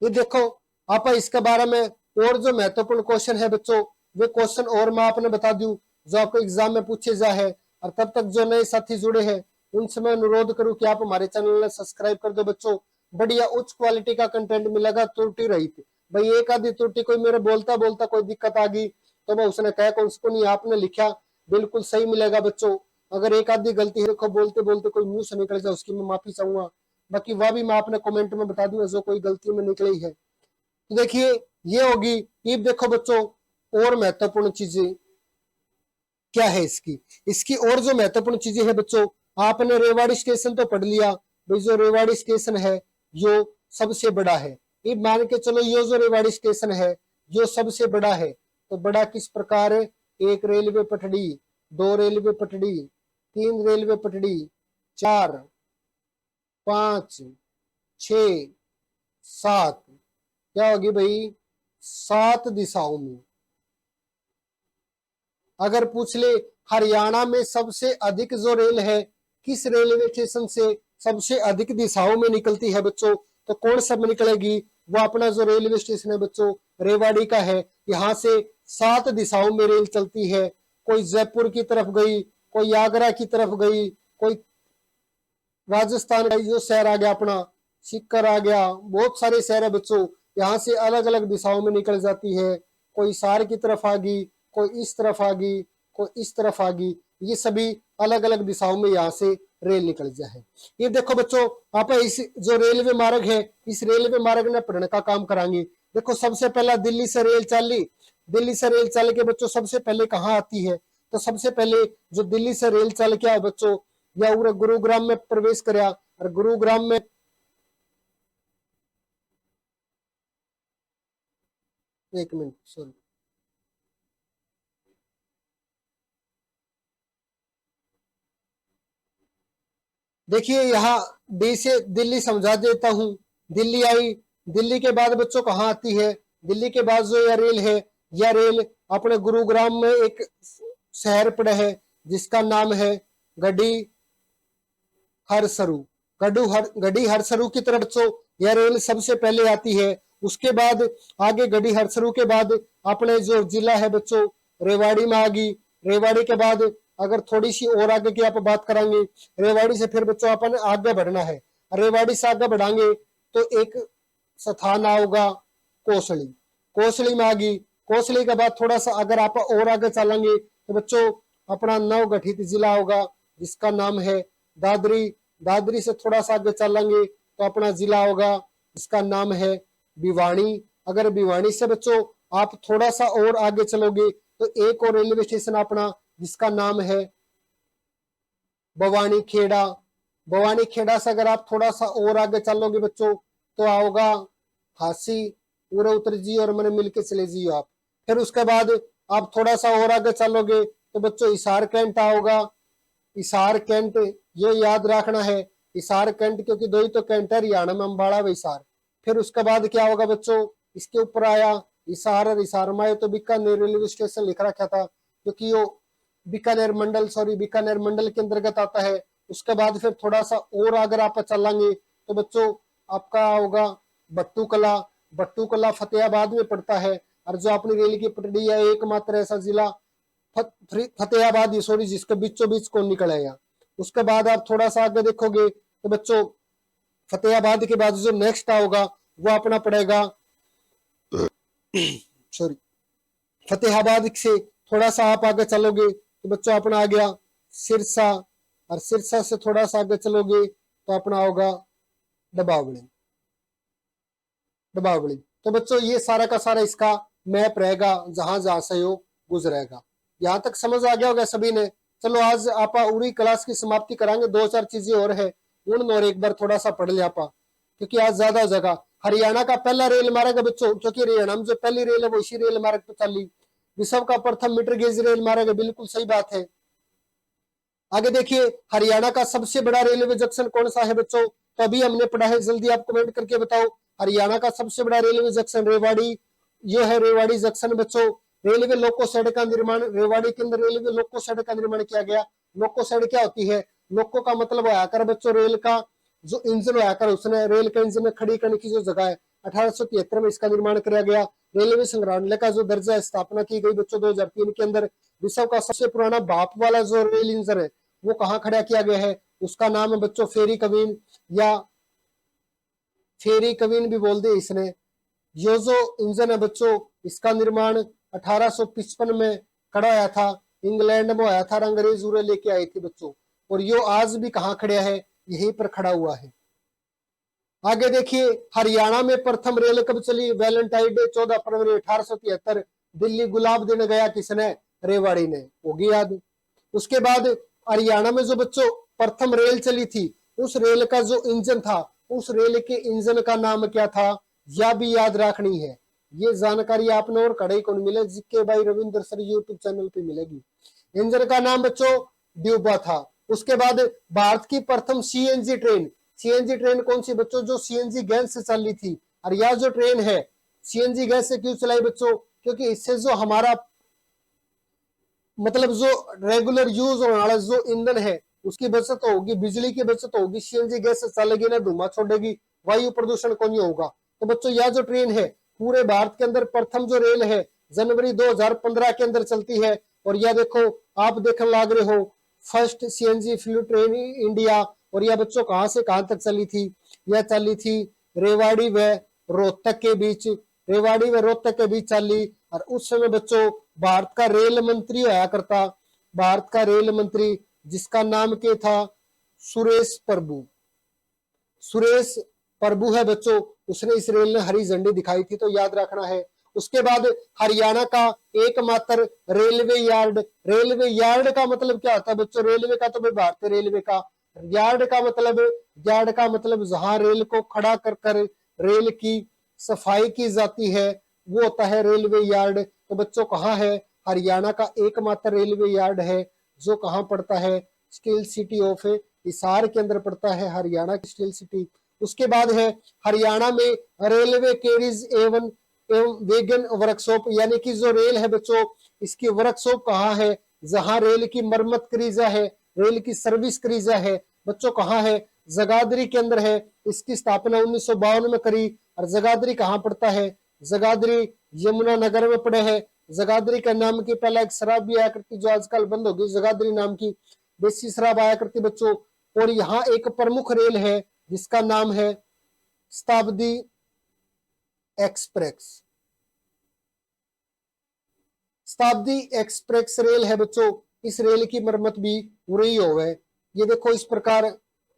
ये देखो आप इसके बारे में और जो महत्वपूर्ण क्वेश्चन है बच्चों वे क्वेश्चन और मैं आपने बता दूं जो आपको एग्जाम में पूछे जा है। और तब तक जो नए साथी जुड़े हैं उनसे मैं अनुरोध करूं कि आप हमारे चैनल में सब्सक्राइब कर दो बच्चों। बढ़िया उच्च क्वालिटी का कंटेंट मिलेगा, त्रुटि रहित। भाई एक आधी त्रुटि कोई मेरे बोलता बोलता कोई दिक्कत आ गई तो मैं उसने कहा कौन उसको नहीं, आपने लिखा बिल्कुल सही मिलेगा बच्चों। अगर एक आधी गलती देखो बोलते बोलते कोई मुंह से निकल जाए उसकी मैं माफी चाहूंगा, बाकी वह भी मैं आपने कमेंट में बता दूंगा जो कोई गलती में निकली है। तो देखिए ये होगी। ये देखो बच्चों और महत्वपूर्ण चीजें क्या है इसकी और जो महत्वपूर्ण चीजें है बच्चों, आपने रेवाड़ी स्टेशन तो पढ़ लिया भाई, जो रेवाड़ी स्टेशन है जो सबसे बड़ा है। ये मान के चलो ये जो रेवाड़ी स्टेशन है जो सबसे बड़ा है, तो बड़ा किस प्रकार है? 1 रेलवे पटड़ी, 2 रेलवे पटड़ी, 3 रेलवे पटड़ी, 4, 5, 6, 7, क्या होगी भाई? 7 दिशाओं में। अगर पूछ ले हरियाणा में सबसे अधिक जो रेल है किस रेलवे स्टेशन से सबसे अधिक दिशाओं में निकलती है बच्चों, तो कौन सा में निकलेगी? वो अपना जो रेलवे स्टेशन है बच्चों रेवाड़ी का है। यहाँ से 7 दिशाओं में रेल चलती है। कोई जयपुर की तरफ गई, कोई आगरा की तरफ गई, कोई राजस्थान का जो शहर आ गया अपना सीकर आ गया, बहुत सारे शहर है बच्चों, यहाँ से अलग अलग दिशाओं में निकल जाती है। कोई हिसार की तरफ आ गई, कोई इस तरफ आ गई, कोई इस तरफ आ गई, ये सभी अलग अलग दिशाओं में यहाँ से रेल निकल जाए। ये देखो बच्चों आप इस जो रेलवे मार्ग है इस रेलवे मार्ग में पढ़ने का काम कराएंगे। देखो सबसे पहला दिल्ली से रेल चली, दिल्ली से रेल चल के बच्चों सबसे पहले कहाँ आती है? तो सबसे पहले जो दिल्ली से रेल चल के आए बच्चों या गुरुग्राम में प्रवेश कराया। और गुरुग्राम में एक मिनट सॉरी, देखिए यहाँ डी से दिल्ली समझा देता हूँ। दिल्ली आई, दिल्ली के बाद बच्चों कहाँ आती है? दिल्ली के बाद जो यह रेल है यह रेल अपने गुरुग्राम में एक शहर पड़ा है जिसका नाम है गडी हरसरू। गडी हरसरू की तरफ से यह रेल सबसे पहले आती है। उसके बाद आगे गडी हरसरू के बाद अपने जो जिला है बच्चों रेवाड़ी में आ गई। रेवाड़ी के बाद अगर थोड़ी सी और आगे की आप बात करेंगे, रेवाड़ी से फिर बच्चों अपन आगे बढ़ना है। रेवाड़ी से आगे बढ़ाएंगे तो एक स्थान आओगा कोसली, कोसली में आ गई। कोसली के बाद थोड़ा सा अगर आप और आगे चलेंगे तो बच्चों अपना नव गठित जिला होगा जिसका नाम है दादरी। दादरी से थोड़ा सा आगे चलेंगे तो अपना जिला होगा जिसका नाम है भिवानी। अगर भिवानी से बच्चों आप थोड़ा सा और आगे चलोगे तो एक और रेलवे स्टेशन अपना जिसका नाम है भवानी खेड़ा। भवानी खेड़ा से अगर आप थोड़ा सा और आगे चलोगे बच्चों तो आओगा हासी। पूरे उतर जी और मैंने मिलके चले जी आप। फिर उसके बाद आप थोड़ा सा और आगे चलोगे तो बच्चों हिसार कैंट आओगा। हिसार कैंट, ये याद रखना है। हिसार कैंट, क्योंकि दो ही तो कैंट है हरियाणा में, अम्बाड़ा व हिसार। फिर उसके बाद क्या होगा बच्चों, इसके ऊपर आया हिसार, और हिसार में तो बीकानेर रेलवे स्टेशन लिख रखा था, क्योंकि वो बीकानेर मंडल के अंतर्गत आता है। उसके बाद फिर थोड़ा सा और अगर आप चलेंगे तो बच्चों आपका होगा बट्टू कला। बट्टू कला फतेहाबाद में पड़ता है। और जो अपनी रेल की पटड़ी है, एकमात्र ऐसा जिला फतेहाबाद, सॉरी, जिसके बीचों बीच कौन निकला है। उसके बाद आप थोड़ा सा आगे देखोगे तो बच्चों फतेहाबाद के बाद जो नेक्स्ट होगा वो अपना पड़ेगा सॉरी, फतेहाबाद से थोड़ा सा आप आगे चलोगे तो बच्चों अपना आ गया सिरसा, और सिरसा से थोड़ा सा आगे चलोगे तो अपना होगा डबावली। डबावली। तो बच्चों ये सारा का सारा इसका मैप रहेगा, जहां जहां से यो गुजरेगा। यहाँ तक समझ आ गया होगा सभी ने। चलो आज आप उड़ी क्लास की समाप्ति करांगे, दो चार चीजें और है उन और एक बार थोड़ा सा पढ़ लिया आपा, क्योंकि आज ज्यादा जगह हरियाणा का पहला रेल मार्ग है बच्चों, क्योंकि हरियाणा में जो पहली रेल है वो इसी रेल मार्ग पर चली। विश्व का प्रथम मीटर गेज रेल मार्ग है, बिल्कुल सही बात है। आगे देखिए, हरियाणा का सबसे बड़ा रेलवे जंक्शन कौन सा है बच्चों, तो अभी हमने पढ़ा है, जल्दी आप कमेंट करके बताओ। हरियाणा का सबसे बड़ा रेलवे जंक्शन रेवाड़ी, ये है रेवाड़ी जंक्शन बच्चों। रेलवे लोको शेड का निर्माण, रेवाड़ी के अंदर रेलवे लोको शेड का निर्माण किया गया। लोको शेड क्या होती है, लोको का मतलब होया कर बच्चों रेल का जो इंजन होया कर, उसने रेल का इंजन खड़ी करने की जो जगह है, 1873 में इसका निर्माण किया गया। रेलवे संग्रहालय का जो दर्जा है स्थापना की गई बच्चों 2003 के अंदर। विश्व का सबसे पुराना भाप वाला जो रेल इंजन है वो कहाँ खड़ा किया गया है, उसका नाम है बच्चों फेरी कवीन, या फेरी कवीन भी बोल दे इसने। ये जो इंजन है बच्चों, इसका निर्माण 1855 में खड़ा आया था, इंग्लैंड में आया था, अंग्रेज उरे लेके आए थे बच्चों। और यो आज भी कहाँ खड़ा है, यहीं पर खड़ा हुआ है। आगे देखिए, हरियाणा में प्रथम रेल कब चली, वैलेंटाइन डे 14 फरवरी 1873। दिल्ली गुलाब दिन गया किसने, रेवाड़ी ने, होगी याद। उसके बाद हरियाणा में जो बच्चों प्रथम रेल चली थी, उस रेल का जो इंजन था, उस रेल के इंजन का नाम क्या था, यह भी याद रखनी है। ये जानकारी आपने और कड़े कौन मिले, जिसके भाई रविंद्र सर यूट्यूब चैनल पे मिलेगी। इंजन का नाम बच्चों ड्यूबा था। उसके बाद भारत की प्रथम सीएनजी ट्रेन, सीएनजी ट्रेन कौन सी बच्चों, जो सीएनजी गैस से चली थी। और यह जो ट्रेन है सीएनजी गैस से क्यों चलाई बच्चों, क्योंकि इससे जो हमारा मतलब जो रेगुलर यूज होने वाला जो ईंधन है उसकी बचत होगी, बिजली की बचत होगी। सीएनजी गैस से चलेगी ना, धुआं छोड़ेगी, वायु प्रदूषण को नहीं होगा। तो बच्चों यह जो ट्रेन है पूरे भारत के अंदर प्रथम जो रेल है जनवरी 2015 के अंदर चलती है। और यह देखो आप देखने लग रहे हो first CNG fuel train India. और यह बच्चों कहां से कहां तक चली थी, यह चली थी रेवाड़ी व रोहतक के बीच, रेवाड़ी व रोहतक के बीच चली। और उस समय बच्चों भारत का रेल मंत्री होया करता, भारत का रेल मंत्री, जिसका नाम क्या था, सुरेश प्रभु। सुरेश प्रभु है बच्चों, उसने इस रेल ने हरी झंडी दिखाई थी, तो याद रखना है। उसके बाद हरियाणा का एकमात्र रेलवे यार्ड, रेलवे यार्ड का मतलब क्या होता है बच्चों, रेलवे का तो भाई भारतीय रेलवे का, यार्ड का मतलब जहां रेल को खड़ा कर कर रेल की सफाई की जाती है वो होता है रेलवे यार्ड। तो बच्चों कहाँ है, हरियाणा का एकमात्र रेलवे यार्ड है, जो कहाँ पड़ता है, स्टील सिटी ऑफ हिसार के अंदर पड़ता है, हरियाणा की स्टील सिटी। उसके बाद है हरियाणा में रेलवे कैरिज एवं वेगन वर्कशॉप, यानी कि जो रेल है बच्चों इसकी वर्कशॉप कहाँ है, जहां रेल की मरम्मत करी जा है, रेल की सर्विस करी जा है बच्चों, कहाँ है, जगाधरी के अंदर है। इसकी स्थापना 1952 में करी। और जगाधरी कहाँ पड़ता है, जगाधरी यमुना नगर में पड़े है। जगाधरी का नाम की पहला एक शराब भी आया करती जो आजकल बंद हो गई, जगाधरी नाम की देसी शराब आया करती बच्चों। और यहाँ एक प्रमुख रेल है जिसका नाम है शताब्दी एक्सप्रेस, शताब्दी एक्सप्रेस रेल है बच्चों। इस रेल की मरम्मत भी हो रही हो है, ये देखो इस प्रकार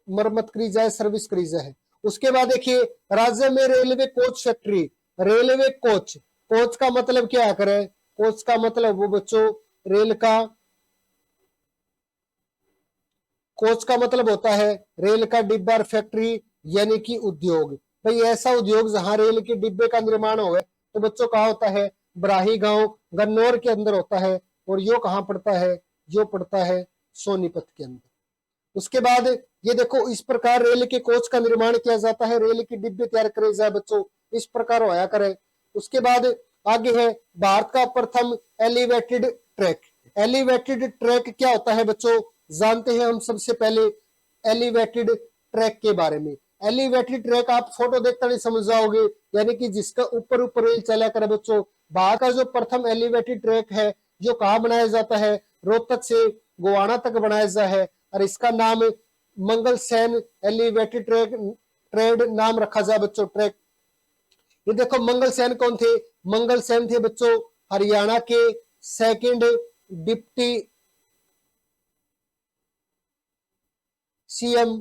मरम्मत करी जाए, सर्विस करी जाए। उसके बाद देखिए राज्य में railway coach factory, railway coach, coach का मतलब क्या करे, कोच का मतलब वो बच्चों रेल का, कोच का मतलब होता है रेल का डिब्बा, फैक्ट्री यानी कि उद्योग। भाई ऐसा उद्योग जहां रेल के डिब्बे का निर्माण हो, तो बच्चों कहाँ होता है, बराही गांव गन्नौर के अंदर होता है। और यो कहाँ पड़ता है, यो पड़ता है सोनीपत के अंदर। उसके बाद ये देखो, इस प्रकार रेल के कोच का निर्माण किया जाता है, रेल की डिब्बे तैयार करे जाए बच्चों, इस प्रकार होया करे। उसके बाद आगे है भारत का प्रथम एलिवेटेड ट्रैक। एलिवेटेड ट्रैक क्या होता है बच्चों, जानते हैं हम सबसे पहले एलिवेटेड ट्रैक के बारे में। एलिवेटेड ट्रैक आप फोटो देखते नहीं समझ जाओगे, यानी कि जिसका ऊपर ऊपर रेल चला करे बच्चों। भारत का जो प्रथम एलिवेटेड ट्रैक है, जो कहाँ बनाया जाता है, रोहतक से गोवाना तक बनाया जाता है, और इसका नाम मंगल सेन एलिवेटेड ट्रैक ट्रेड नाम रखा जाए बच्चों, ट्रैक। ये देखो मंगल सेन कौन थे, मंगल सेन थे बच्चों हरियाणा के सेकंड डिप्टी सीएम,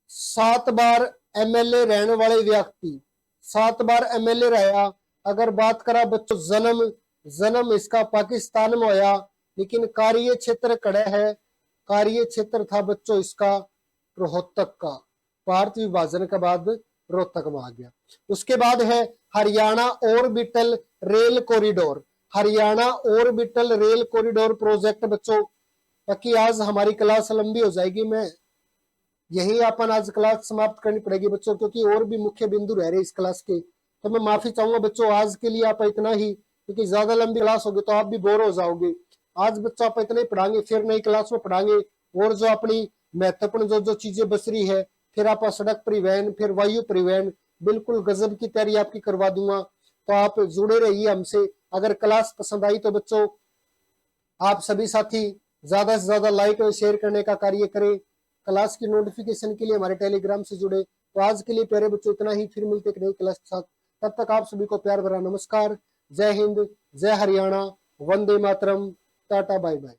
7 बार एमएलए रहने वाले व्यक्ति, 7 बार एमएलए रहा। अगर बात करा बच्चों जन्म इसका पाकिस्तान में होया, लेकिन कार्य क्षेत्र कड़ा है, कार्य क्षेत्र था बच्चों इसका रोहतक का, भारत विभाजन के बाद रोहतक में आ गया। उसके बाद है Haryana orbital rail corridor, Haryana orbital rail corridor project बच्चों। बाकी आज हमारी क्लास लंबी हो जाएगी, मैं यही अपन आज क्लास समाप्त करनी पड़ेगी बच्चों, क्योंकि और भी मुख्य बिंदु रह रहे इस क्लास के। तो मैं माफी चाहूंगा बच्चों, आज के लिए आप इतना ही, क्योंकि ज्यादा लंबी क्लास होगी तो आप भी बोर हो जाओगे। आज बच्चों आप इतना ही पढ़ाएंगे, फिर नई क्लास में पढ़ाएंगे और जो अपनी महत्वपूर्ण जो चीजें बच रही है, फिर आप सड़क परिवहन, फिर वायु परिवहन, बिल्कुल गजब की तैयारी आपकी करवा दूंगा। तो आप जुड़े रहिए हमसे। अगर क्लास पसंद आई तो बच्चों आप सभी साथी ज्यादा से ज्यादा लाइक और शेयर करने का कार्य करें। क्लास की नोटिफिकेशन के लिए हमारे टेलीग्राम से जुड़े। तो आज के लिए प्यारे बच्चों इतना ही, फिर मिलते एक नई क्लास के साथ। तब तक आप सभी को प्यार भरा नमस्कार। जय हिंद, जय Haryana, Vande Mataram, tata bye bye.